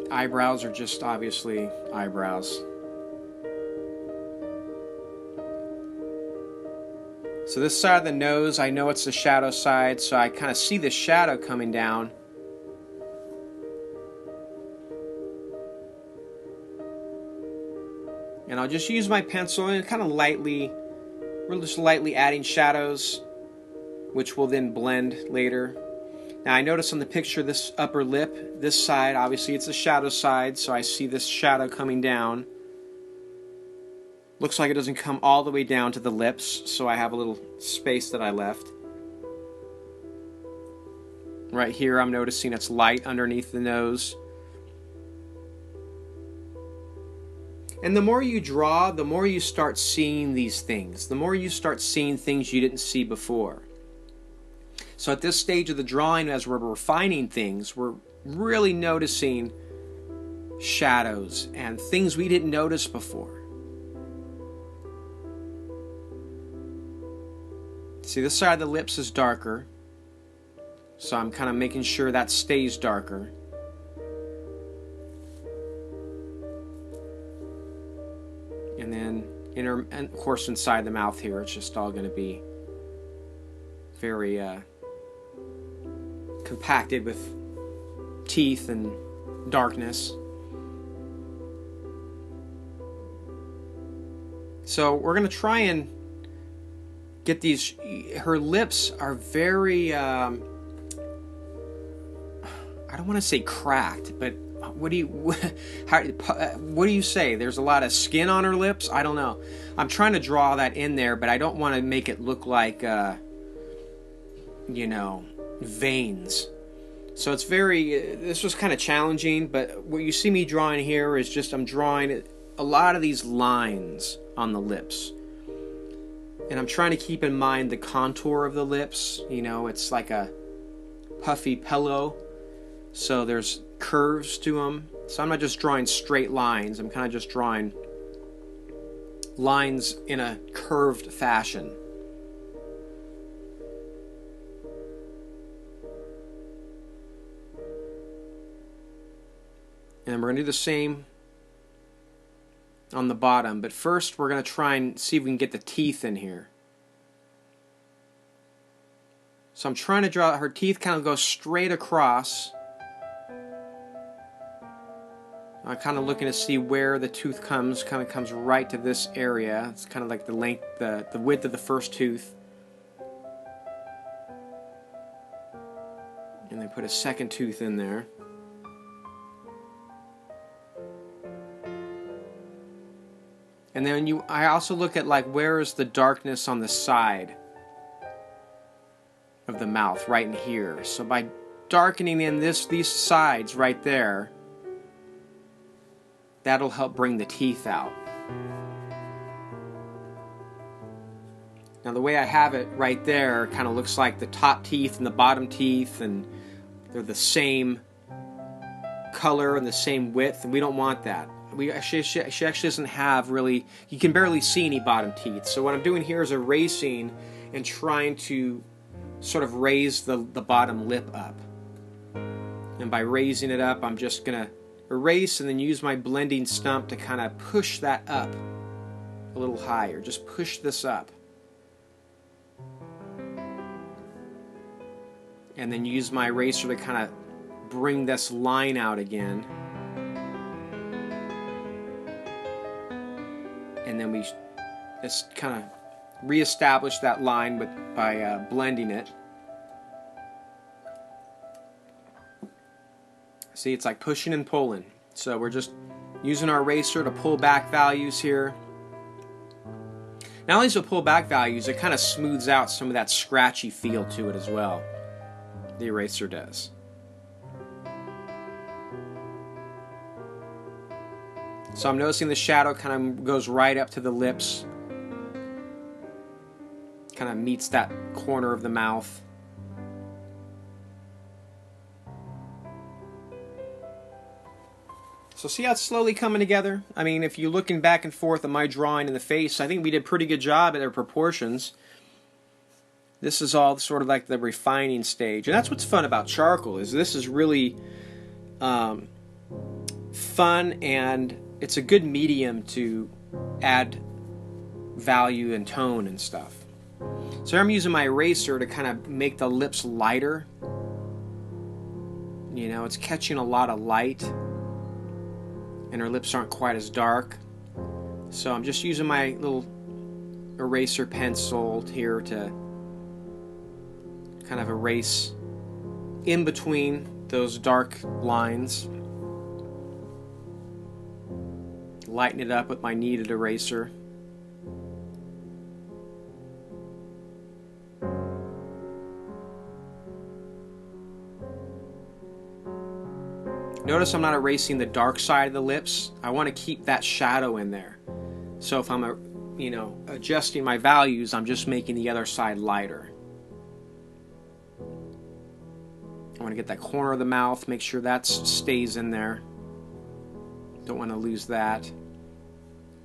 Eyebrows are just obviously eyebrows. So this side of the nose, I know it's the shadow side, so I kind of see the shadow coming down. And I'll just use my pencil and kind of we're just lightly adding shadows, which will then blend later. Now I notice on the picture this upper lip, this side, obviously it's the shadow side, so I see this shadow coming down. Looks like it doesn't come all the way down to the lips, so I have a little space that I left. Right here I'm noticing it's light underneath the nose. And the more you draw, the more you start seeing these things. The more you start seeing things you didn't see before. So at this stage of the drawing, as we're refining things, we're really noticing shadows and things we didn't notice before. See, this side of the lips is darker, so I'm kind of making sure that stays darker. And then, and of course, inside the mouth here, it's just all going to be very compacted with teeth and darkness. So we're going to try and get these. Her lips are very, I don't want to say cracked, but what do you say? There's a lot of skin on her lips? I don't know. I'm trying to draw that in there, but I don't want to make it look like, veins. So it's this was kind of challenging, but what you see me drawing here is just I'm drawing a lot of these lines on the lips. And I'm trying to keep in mind the contour of the lips. It's like a puffy pillow. So there's curves to them. So I'm not just drawing straight lines. I'm kind of just drawing lines in a curved fashion. And then we're going to do the same on the bottom. But first we're going to try and see if we can get the teeth in here. So I'm trying to draw her teeth kind of go straight across. kind of looking to see where the tooth comes. Kind of comes right to this area. It's kind of like the length, the width of the first tooth. And then put a second tooth in there. And then I also look at like where is the darkness on the side of the mouth, right in here. So by darkening in these sides right there, that'll help bring the teeth out. Now the way I have it right there kind of looks like the top teeth and the bottom teeth, and they're the same color and the same width, and we don't want that. She actually doesn't have really, you can barely see any bottom teeth. So what I'm doing here is erasing and trying to sort of raise the bottom lip up. And by raising it up, I'm just going to erase and then use my blending stump to kind of push that up a little higher. Just push this up. And then use my eraser to kind of bring this line out again. And then we just kind of reestablish that line by blending it. See, it's like pushing and pulling. So we're just using our eraser to pull back values here. Not only does it pull back values, it kind of smooths out some of that scratchy feel to it as well. The eraser does. So I'm noticing the shadow kind of goes right up to the lips. Kind of meets that corner of the mouth. So see how it's slowly coming together? I mean, if you're looking back and forth at my drawing in the face, I think we did a pretty good job at their proportions. This is all sort of like the refining stage. And that's what's fun about charcoal, is this is really fun, and it's a good medium to add value and tone and stuff. So I'm using my eraser to kind of make the lips lighter. You know, it's catching a lot of light, and her lips aren't quite as dark. So I'm just using my little eraser pencil here to kind of erase in between those dark lines. Lighten it up with my kneaded eraser. Notice I'm not erasing the dark side of the lips. I want to keep that shadow in there. So if I'm adjusting my values, I'm just making the other side lighter. I want to get that corner of the mouth, make sure that stays in there. Don't want to lose that.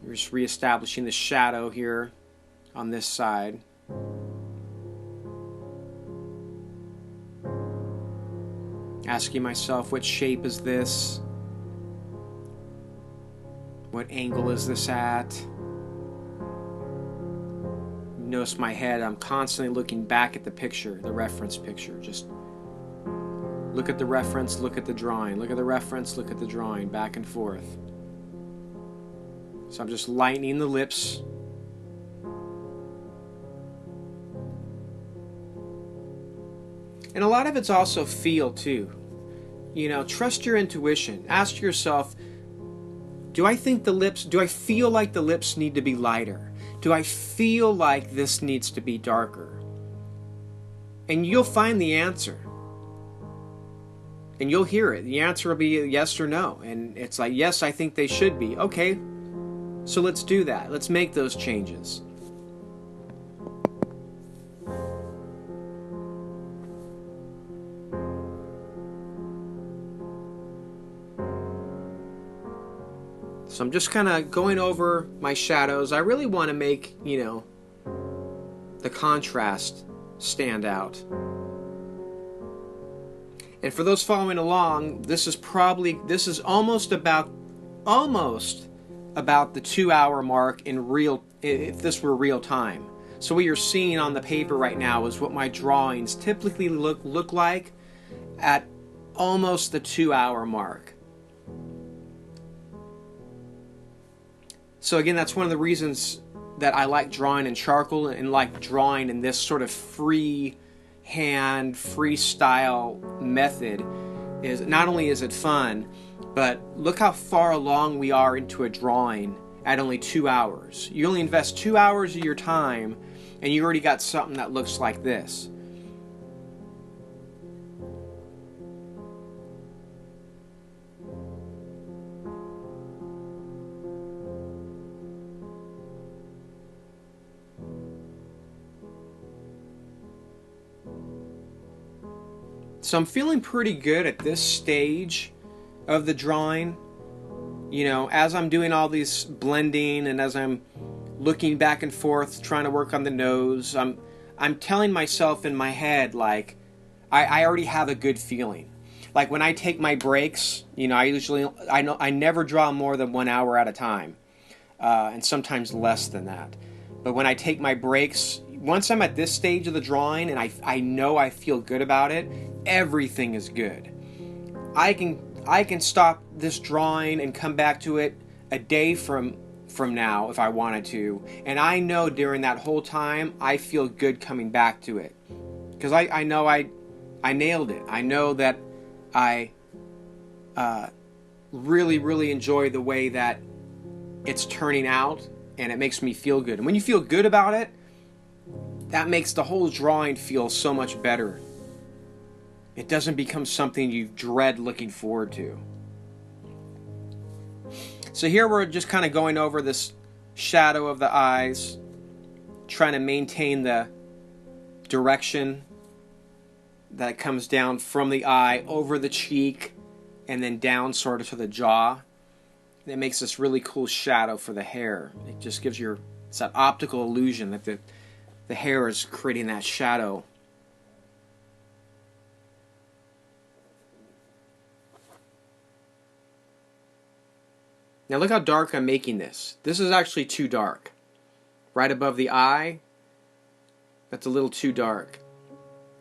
You're just reestablishing the shadow here on this side. Asking myself, what shape is this? What angle is this at? Notice my head, I'm constantly looking back at the picture, the reference picture. Just look at the reference, look at the drawing. Look at the reference, look at the drawing, back and forth. So I'm just lightening the lips. And a lot of it's also feel too. You know, trust your intuition. Ask yourself, do I feel like the lips need to be lighter? Do I feel like this needs to be darker? And you'll find the answer. And you'll hear it. The answer will be yes or no. And it's like, yes, I think they should be. Okay, so let's do that. Let's make those changes. So I'm just kind of going over my shadows. I really want to make, the contrast stand out. And for those following along, this is almost about the 2-hour mark if this were real time. So what you're seeing on the paper right now is what my drawings typically look like at almost the 2-hour mark. So again, that's one of the reasons that I like drawing in charcoal and like drawing in this sort of free hand, freestyle method. Is not only is it fun, but look how far along we are into a drawing at only 2 hours. You only invest 2 hours of your time and you already got something that looks like this. So I'm feeling pretty good at this stage of the drawing. You know, as I'm doing all these blending and as I'm looking back and forth trying to work on the nose, I'm telling myself in my head, like, I already have a good feeling. Like when I take my breaks, you know, I never draw more than 1 hour at a time, and sometimes less than that. But when I take my breaks, once I'm at this stage of the drawing and I know I feel good about it, everything is good. I can stop this drawing and come back to it a day from now if I wanted to, and I know during that whole time I feel good coming back to it, because I know I nailed it. I know that I really enjoy the way that it's turning out, and it makes me feel good. And when you feel good about it, that makes the whole drawing feel so much better. It doesn't become something you dread looking forward to. So here we're just kind of going over this shadow of the eyes, trying to maintain the direction that comes down from the eye over the cheek and then down sort of to the jaw. And it makes this really cool shadow for the hair. It just gives you it's that optical illusion that the hair is creating that shadow. Now look how dark I'm making this. This is actually too dark. Right above the eye, that's a little too dark.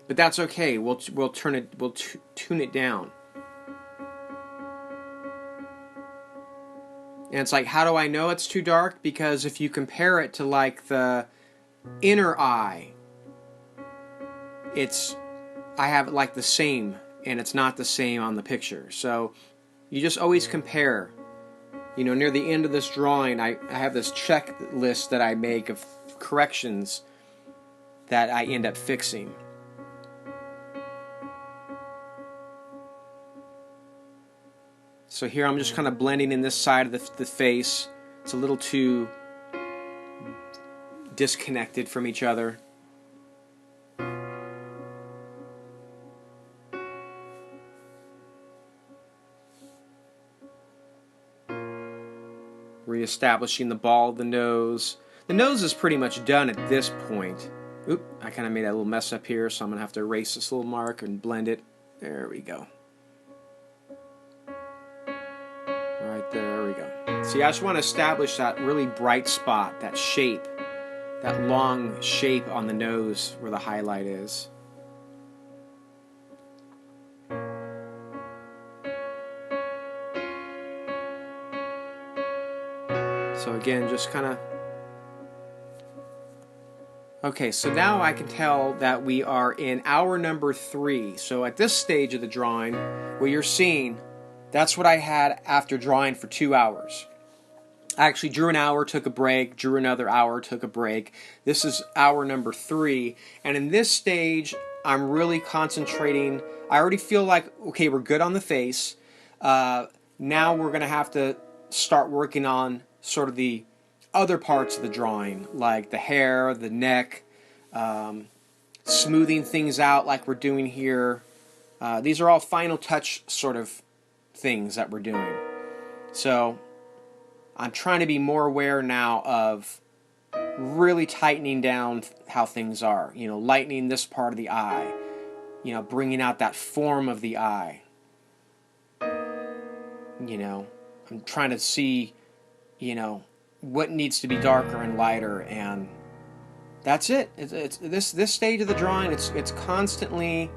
But that's okay. We'll tune it down. And it's like, how do I know it's too dark? Because if you compare it to like the inner eye, I have it like the same, and it's not the same on the picture. So you just always compare. You know, near the end of this drawing, I have this checklist that I make of corrections that I end up fixing. So here I'm just kind of blending in this side of the face. It's a little too disconnected from each other. Reestablishing the ball of the nose. The nose is pretty much done at this point. Oop, I kind of made a little mess up here, so I'm going to have to erase this little mark and blend it. There we go. Right there we go. See, I just want to establish that really bright spot, that shape, that long shape on the nose where the highlight is. So again, just kind of... Okay, so now I can tell that we are in hour number 3. So at this stage of the drawing, what you're seeing, that's what I had after drawing for 2 hours. I actually drew an hour, took a break, drew another hour, took a break. This is hour number 3. And in this stage, I'm really concentrating. I already feel like, okay, we're good on the face. Now we're going to have to start working on sort of the other parts of the drawing, like the hair, the neck, smoothing things out like we're doing here. These are all final touch sort of things that we're doing. So I'm trying to be more aware now of really tightening down how things are. You know, lightening this part of the eye. You know, bringing out that form of the eye. You know, I'm trying to see, you know, what needs to be darker and lighter, and that's it. It's this stage of the drawing. It's constantly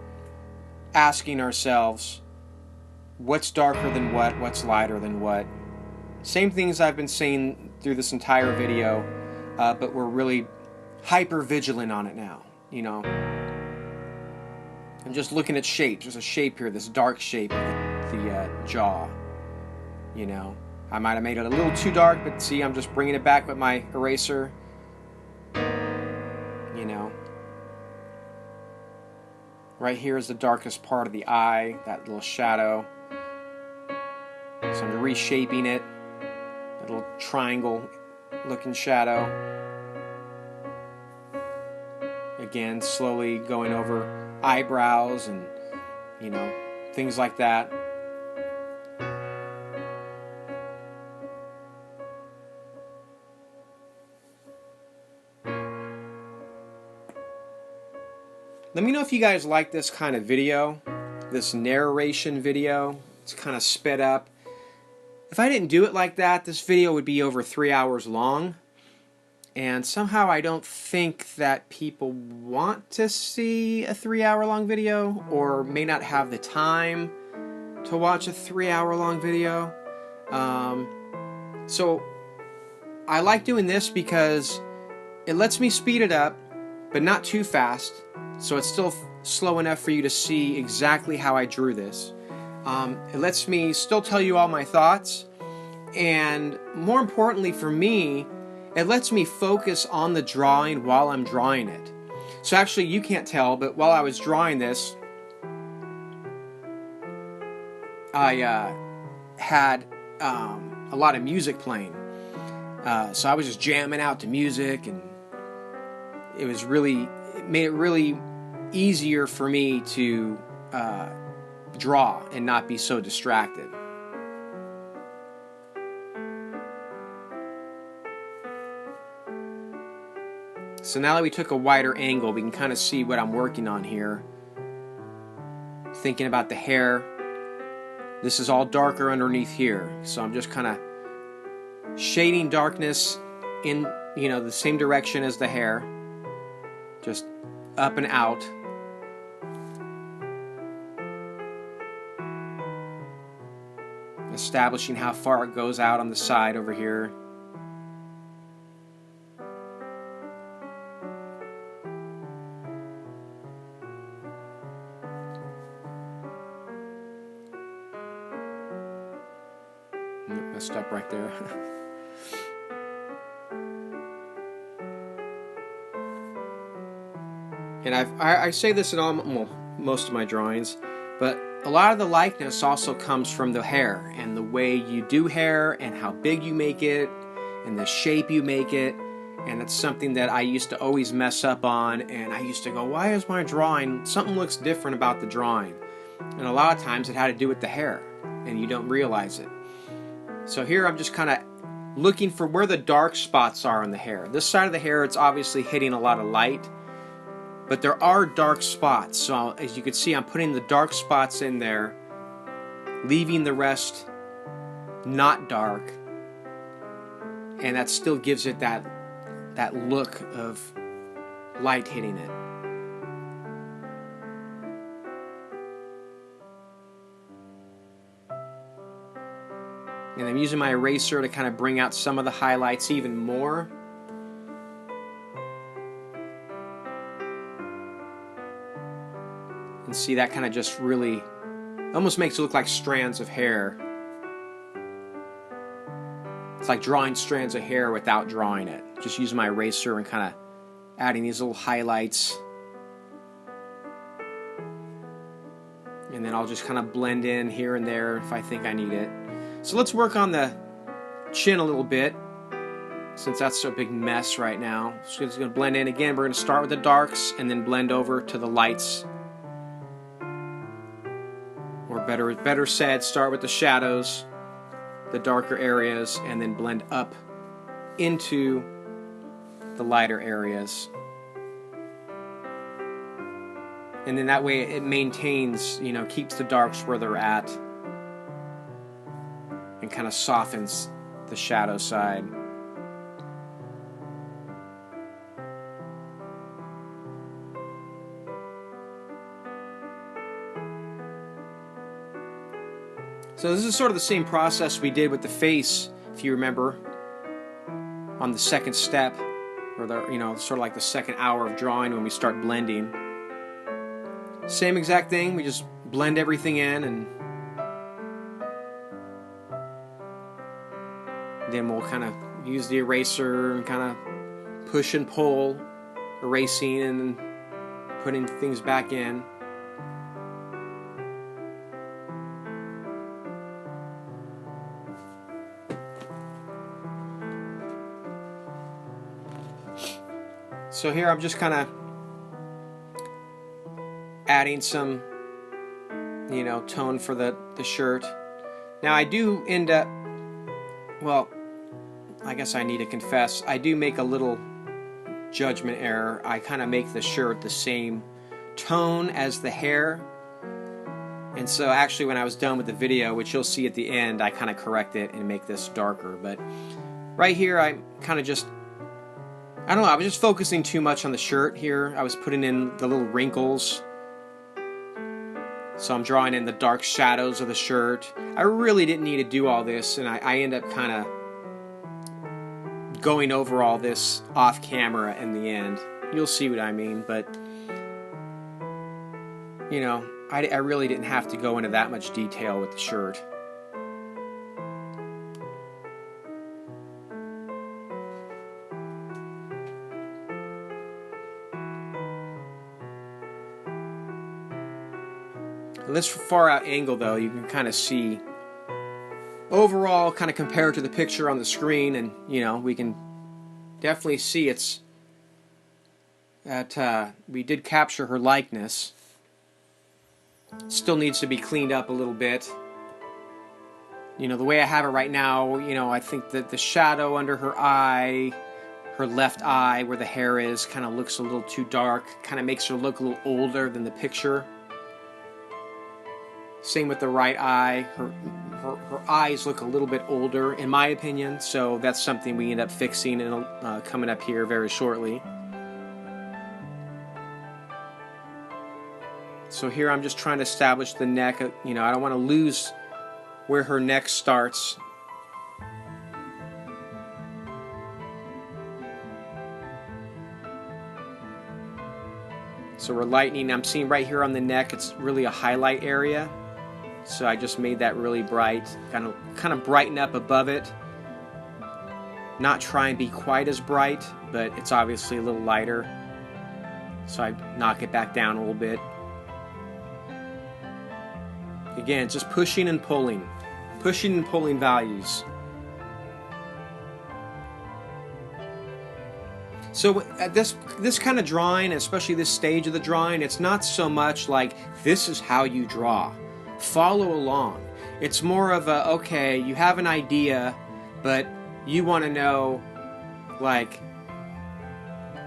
asking ourselves, what's darker than what? What's lighter than what? Same things I've been saying through this entire video, but we're really hyper vigilant on it now, you know. I'm just looking at shapes. There's a shape here, this dark shape of the jaw, you know. I might have made it a little too dark, but see, I'm just bringing it back with my eraser, you know. Right here is the darkest part of the eye, that little shadow. So I'm reshaping it, that little triangle looking shadow. Again, slowly going over eyebrows and, you know, things like that. Let me know if you guys like this kind of video, this narration video. It's kind of sped up. If I didn't do it like that, this video would be over 3 hours long. And somehow I don't think that people want to see a 3-hour-long video, or may not have the time to watch a 3-hour-long video. So I like doing this because it lets me speed it up, but not too fast. So it's still slow enough for you to see exactly how I drew this. It lets me still tell you all my thoughts. And more importantly for me, it lets me focus on the drawing while I'm drawing it. So actually, you can't tell, but while I was drawing this, I had a lot of music playing. So I was just jamming out to music, and it made it really easier for me to draw and not be so distracted. So now that we took a wider angle, we can kind of see what I'm working on here. Thinking about the hair. This is all darker underneath here. So I'm just kind of shading darkness in, you know, the same direction as the hair. Just up and out. Establishing how far it goes out on the side over here. Messed up right there. And I say this in most of my drawings, but a lot of the likeness also comes from the hair and the way you do hair and how big you make it and the shape you make it. And it's something that I used to always mess up on, and I used to go, why is my drawing, something looks different about the drawing? And a lot of times it had to do with the hair, and you don't realize it. So here I'm just kind of looking for where the dark spots are on the hair. This side of the hair, it's obviously hitting a lot of light, but there are dark spots. So as you can see, I'm putting the dark spots in there, leaving the rest not dark, and that still gives it that look of light hitting it. And I'm using my eraser to kind of bring out some of the highlights even more. And see, that kind of just really almost makes it look like strands of hair. It's like drawing strands of hair without drawing it. Just using my eraser and kind of adding these little highlights. And then I'll just kind of blend in here and there if I think I need it. So let's work on the chin a little bit, since that's a big mess right now. So it's going to blend in again. We're going to start with the darks and then blend over to the lights. Or better said, start with the shadows, the darker areas, and then blend up into the lighter areas. And then that way it maintains, you know, keeps the darks where they're at. And kind of softens the shadow side. So this is sort of the same process we did with the face, if you remember. on the second step, or the, you know, sort of like the second hour of drawing when we start blending. Same exact thing, we just blend everything in, and then we'll kind of use the eraser and kind of push and pull, erasing and putting things back in. So here I'm just kind of adding some, you know, tone for the shirt. Now I do end up, well, I guess I need to confess, I do make a little judgment error. I kind of make the shirt the same tone as the hair. And so actually when I was done with the video, which you'll see at the end, I kind of correct it and make this darker. But right here I kind of just, I don't know, I was just focusing too much on the shirt here. I was putting in the little wrinkles. So I'm drawing in the dark shadows of the shirt. I really didn't need to do all this, and I end up kind of going over all this off camera in the end. You'll see what I mean, but you know, I really didn't have to go into that much detail with the shirt. This far out angle though, you can kind of see overall, kind of compare it to the picture on the screen, and you know, we can definitely see it's that we did capture her likeness. Still needs to be cleaned up a little bit. You know, the way I have it right now, you know, I think that the shadow under her eye, her left eye where the hair is, kind of looks a little too dark, kind of makes her look a little older than the picture. Same with the right eye. Her eyes look a little bit older, in my opinion, so that's something we end up fixing and coming up here very shortly. So here I'm just trying to establish the neck. You know, I don't want to lose where her neck starts. So we're lightening. I'm seeing right here on the neck, it's really a highlight area. So I just made that really bright, kind of brighten up above it. Not try and be quite as bright, but it's obviously a little lighter. So I knock it back down a little bit. Again, just pushing and pulling values. So at this kind of drawing, especially this stage of the drawing, it's not so much like this is how you draw. Follow along. It's more of a, okay, you have an idea, but you want to know like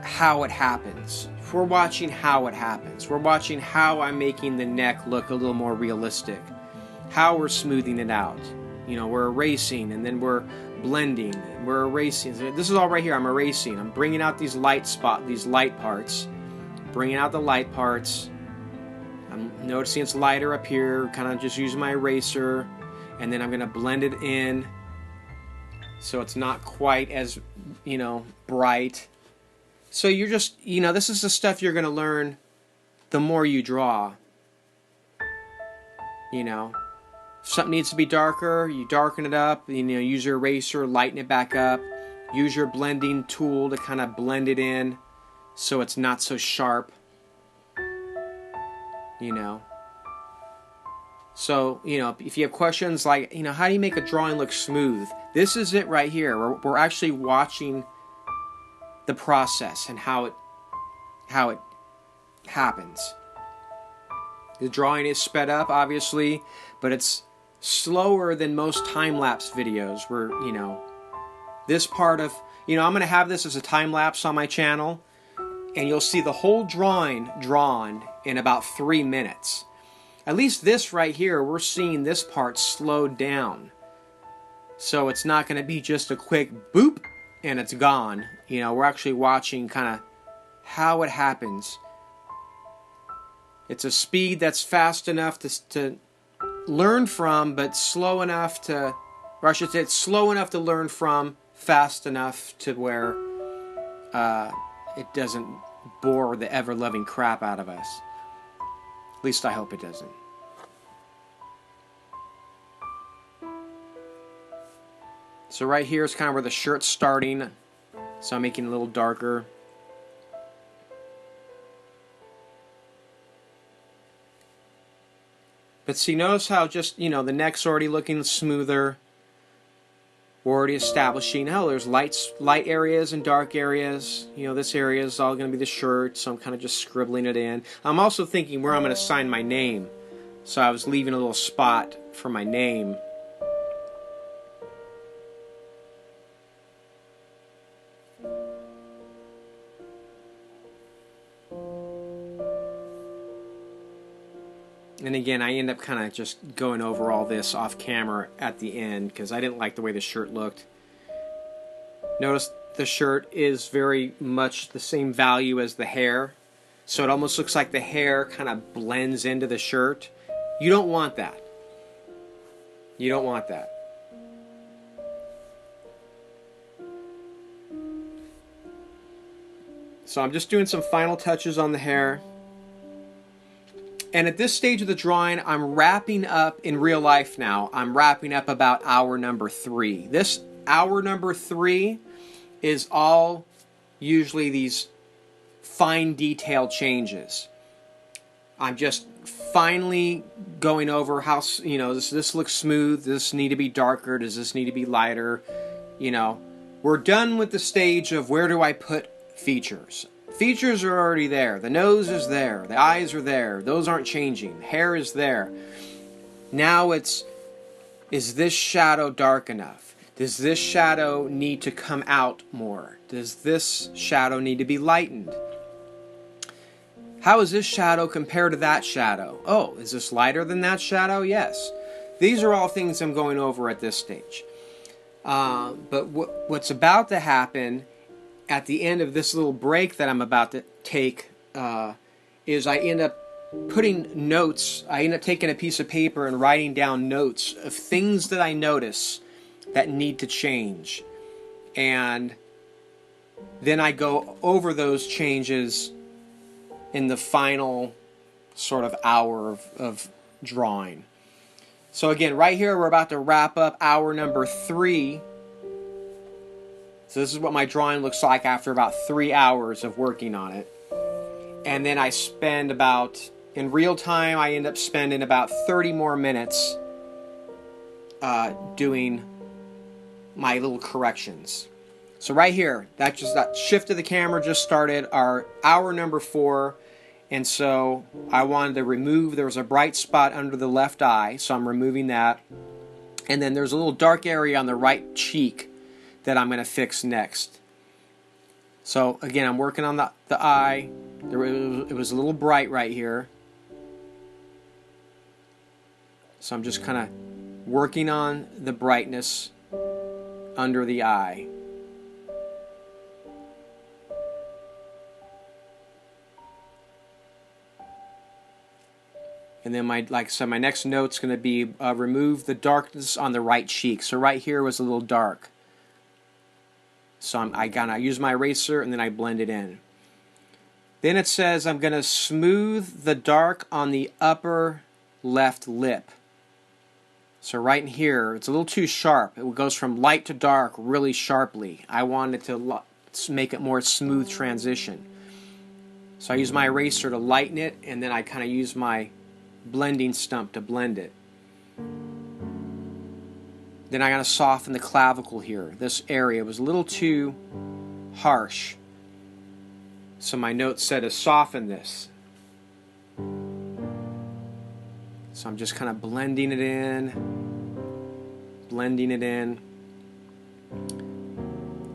how it happens. We're watching how it happens. We're watching how I'm making the neck look a little more realistic. How we're smoothing it out. You know, we're erasing and then we're blending. We're erasing. This is all right here. I'm erasing. I'm bringing out these light parts. Bringing out the light parts. I'm noticing it's lighter up here, kind of just using my eraser, and then I'm going to blend it in so it's not quite as, you know, bright. So you're just, you know, this is the stuff you're going to learn the more you draw. You know, if something needs to be darker, you darken it up, you know, use your eraser, lighten it back up, use your blending tool to kind of blend it in so it's not so sharp. You know, so, you know, if you have questions like, you know, how do you make a drawing look smooth? This is it right here. We're actually watching the process and how it happens. The drawing is sped up, obviously, but it's slower than most time-lapse videos where, you know, this part of, you know, I'm going to have this as a time-lapse on my channel, and you'll see the whole drawing drawn in about 3 minutes. At least this right here, we're seeing this part slowed down. So it's not going to be just a quick boop and it's gone. You know, we're actually watching kind of how it happens. It's a speed that's fast enough to learn from, but slow enough to, or I should say it's slow enough to learn from, fast enough to where it doesn't bore the ever-loving crap out of us. At least I hope it doesn't. So right here is kind of where the shirt's starting. So I'm making it a little darker. But see, notice how just, the neck's already looking smoother. We're already establishing, oh, there's light areas and dark areas. This area is all going to be the shirt, so I'm kind of just scribbling it in. I'm also thinking where I'm going to sign my name. So I was leaving a little spot for my name. And again, I end up kind of just going over all this off camera at the end because I didn't like the way the shirt looked. Notice the shirt is very much the same value as the hair. So it almost looks like the hair kind of blends into the shirt. You don't want that. You don't want that. So I'm just doing some final touches on the hair. And at this stage of the drawing, I'm wrapping up in real life now. I'm wrapping up about hour number 3. This hour number 3 is all usually these fine detail changes. I'm just finally going over how, this looks smooth, does this need to be darker, does this need to be lighter? We're done with the stage of where do I put features. Features are already there. The nose is there. The eyes are there. Those aren't changing. Hair is there. Now is this shadow dark enough? Does this shadow need to come out more? Does this shadow need to be lightened? How is this shadow compared to that shadow? Oh, is this lighter than that shadow? Yes. These are all things I'm going over at this stage. But what's about to happen at the end of this little break that I'm about to take is I end up putting notes. I end up taking a piece of paper and writing down notes of things that I notice that need to change. And then I go over those changes in the final sort of hour of drawing. So again, right here we're about to wrap up hour number 3. So this is what my drawing looks like after about 3 hours of working on it. And then I spend in real time, I end up spending about 30 more minutes doing my little corrections. So right here, that shift of the camera just started our hour number 4. And so I wanted to remove, there was a bright spot under the left eye, so I'm removing that. And then there's a little dark area on the right cheek that I'm going to fix next. So again, I'm working on the eye. It was a little bright right here. So I'm just kind of working on the brightness under the eye. And then my next note's going to be remove the darkness on the right cheek. So right here was a little dark. So I use my eraser and then I blend it in. Then it says I'm going to smooth the dark on the upper left lip. So right in here, it's a little too sharp. It goes from light to dark really sharply. I wanted to make it more smooth transition. So I use my eraser to lighten it, and then I kind of use my blending stump to blend it. Then I got to soften the clavicle here. This area was a little too harsh. So my note said to soften this. So I'm just kind of blending it in. Blending it in.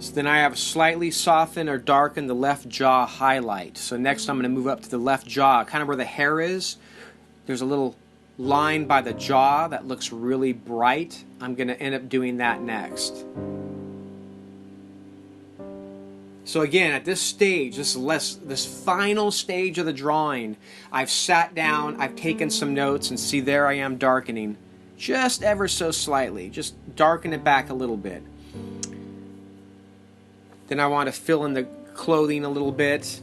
So then I have slightly soften or darken the left jaw highlight. So next I'm going to move up to the left jaw, kind of where the hair is. There's a little line by the jaw that looks really bright. I'm going to end up doing that next. So again, at this stage, this final stage of the drawing, I've sat down, I've taken some notes, and see there I am darkening just ever so slightly. Just darken it back a little bit. Then I want to fill in the clothing a little bit.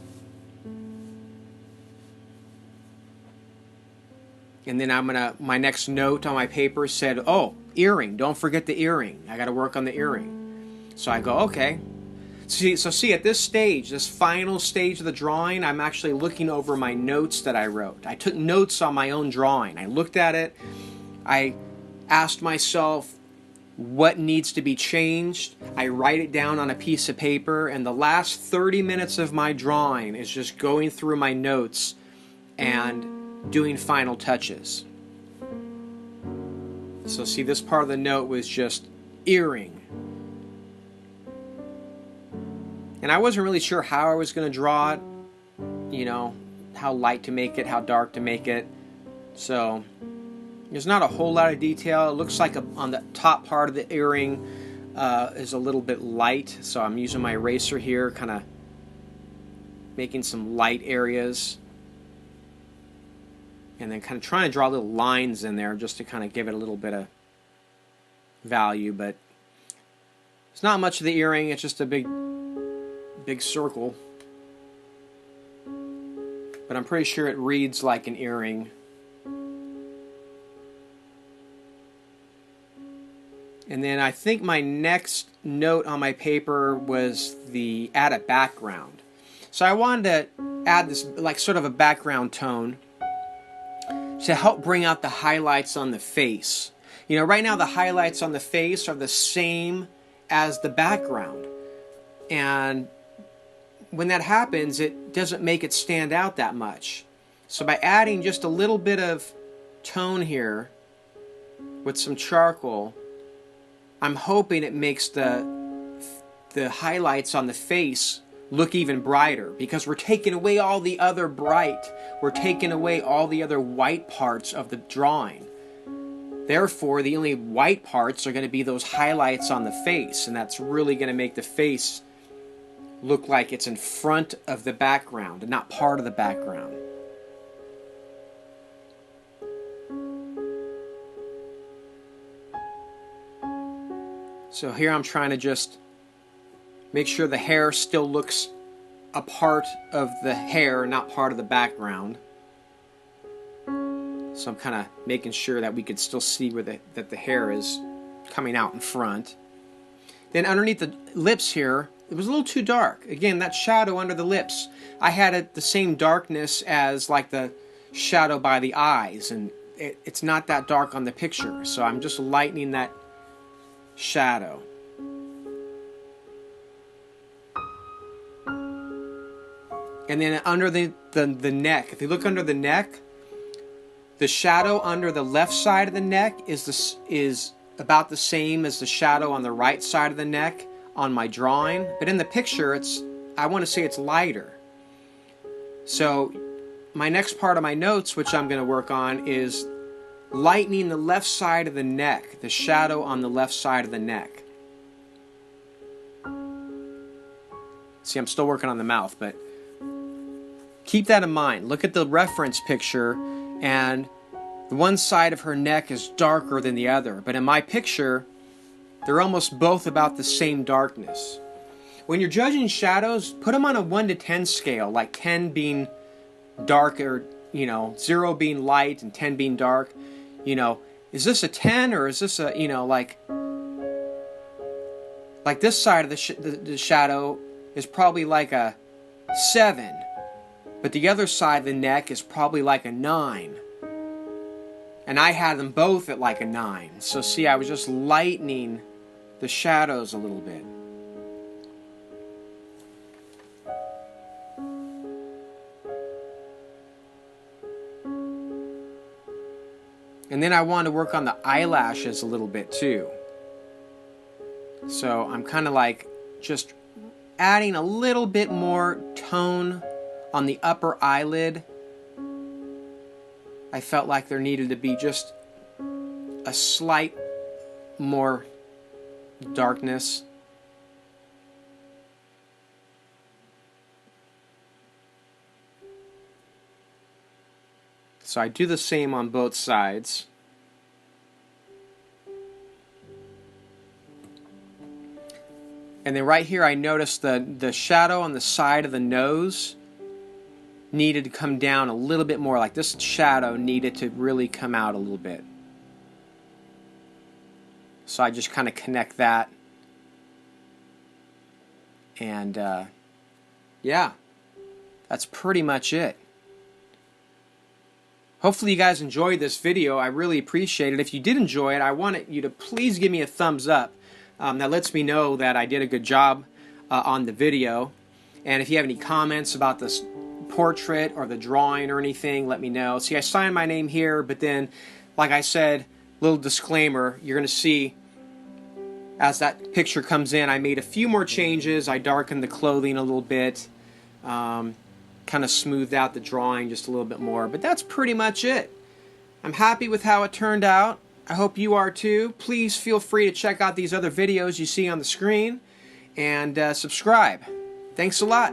And then my next note on my paper said, oh, earring, don't forget the earring. I got to work on the earring. So I go, okay. See, at this stage, this final stage of the drawing, I'm actually looking over my notes that I wrote. I took notes on my own drawing. I looked at it. I asked myself what needs to be changed. I write it down on a piece of paper, and the last 30 minutes of my drawing is just going through my notes and doing final touches. So see, this part of the note was just earring. And I wasn't really sure how I was going to draw it, you know, how light to make it, how dark to make it. So there's not a whole lot of detail. It looks like on the top part of the earring is a little bit light. So I'm using my eraser here, kind of making some light areas. And then kind of trying to draw little lines in there just to kind of give it a little bit of value. But it's not much of the earring. It's just a big circle. But I'm pretty sure it reads like an earring. And then I think my next note on my paper was add a background. So I wanted to add this like sort of a background tone to help bring out the highlights on the face. You know, right now the highlights on the face are the same as the background. And when that happens, it doesn't make it stand out that much. So by adding just a little bit of tone here with some charcoal, I'm hoping it makes the highlights on the face look even brighter, because we're taking away all the other bright. We're taking away all the other white parts of the drawing. Therefore, the only white parts are going to be those highlights on the face, and that's really going to make the face look like it's in front of the background and not part of the background. So here I'm trying to just make sure the hair still looks a part of the hair, not part of the background. So I'm kind of making sure that we could still see that the hair is coming out in front. Then underneath the lips here, it was a little too dark. Again, that shadow under the lips, I had it the same darkness as like the shadow by the eyes, and it's not that dark on the picture. So I'm just lightening that shadow. And then under the neck, if you look under the neck, the shadow under the left side of the neck is about the same as the shadow on the right side of the neck on my drawing. But in the picture, I want to say it's lighter. So my next part of my notes, which I'm going to work on, is lightening the left side of the neck, the shadow on the left side of the neck. See, I'm still working on the mouth, but keep that in mind. Look at the reference picture, and the one side of her neck is darker than the other. But in my picture, they're almost both about the same darkness. When you're judging shadows, put them on a 1 to 10 scale, like 10 being darker, 0 being light and 10 being dark. Is this a 10 or is this a, like this side of the shadow is probably like a 7. But the other side of the neck is probably like a 9. And I had them both at like a 9. So see, I was just lightening the shadows a little bit. And then I want to work on the eyelashes a little bit too. So I'm kind of like just adding a little bit more tone on the upper eyelid. I felt like there needed to be just a slight more darkness. So I do the same on both sides. And then right here I noticed the shadow on the side of the nose needed to come down a little bit more. Like this shadow needed to really come out a little bit. So I just kind of connect that. And yeah, that's pretty much it. Hopefully you guys enjoyed this video. I really appreciate it. If you did enjoy it, I want you to please give me a thumbs up. That lets me know that I did a good job on the video. And if you have any comments about this portrait or the drawing or anything, let me know. See, I signed my name here, but then, like I said, little disclaimer, you're going to see as that picture comes in, I made a few more changes. I darkened the clothing a little bit, kind of smoothed out the drawing just a little bit more, but that's pretty much it. I'm happy with how it turned out. I hope you are too. Please feel free to check out these other videos you see on the screen and subscribe. Thanks a lot.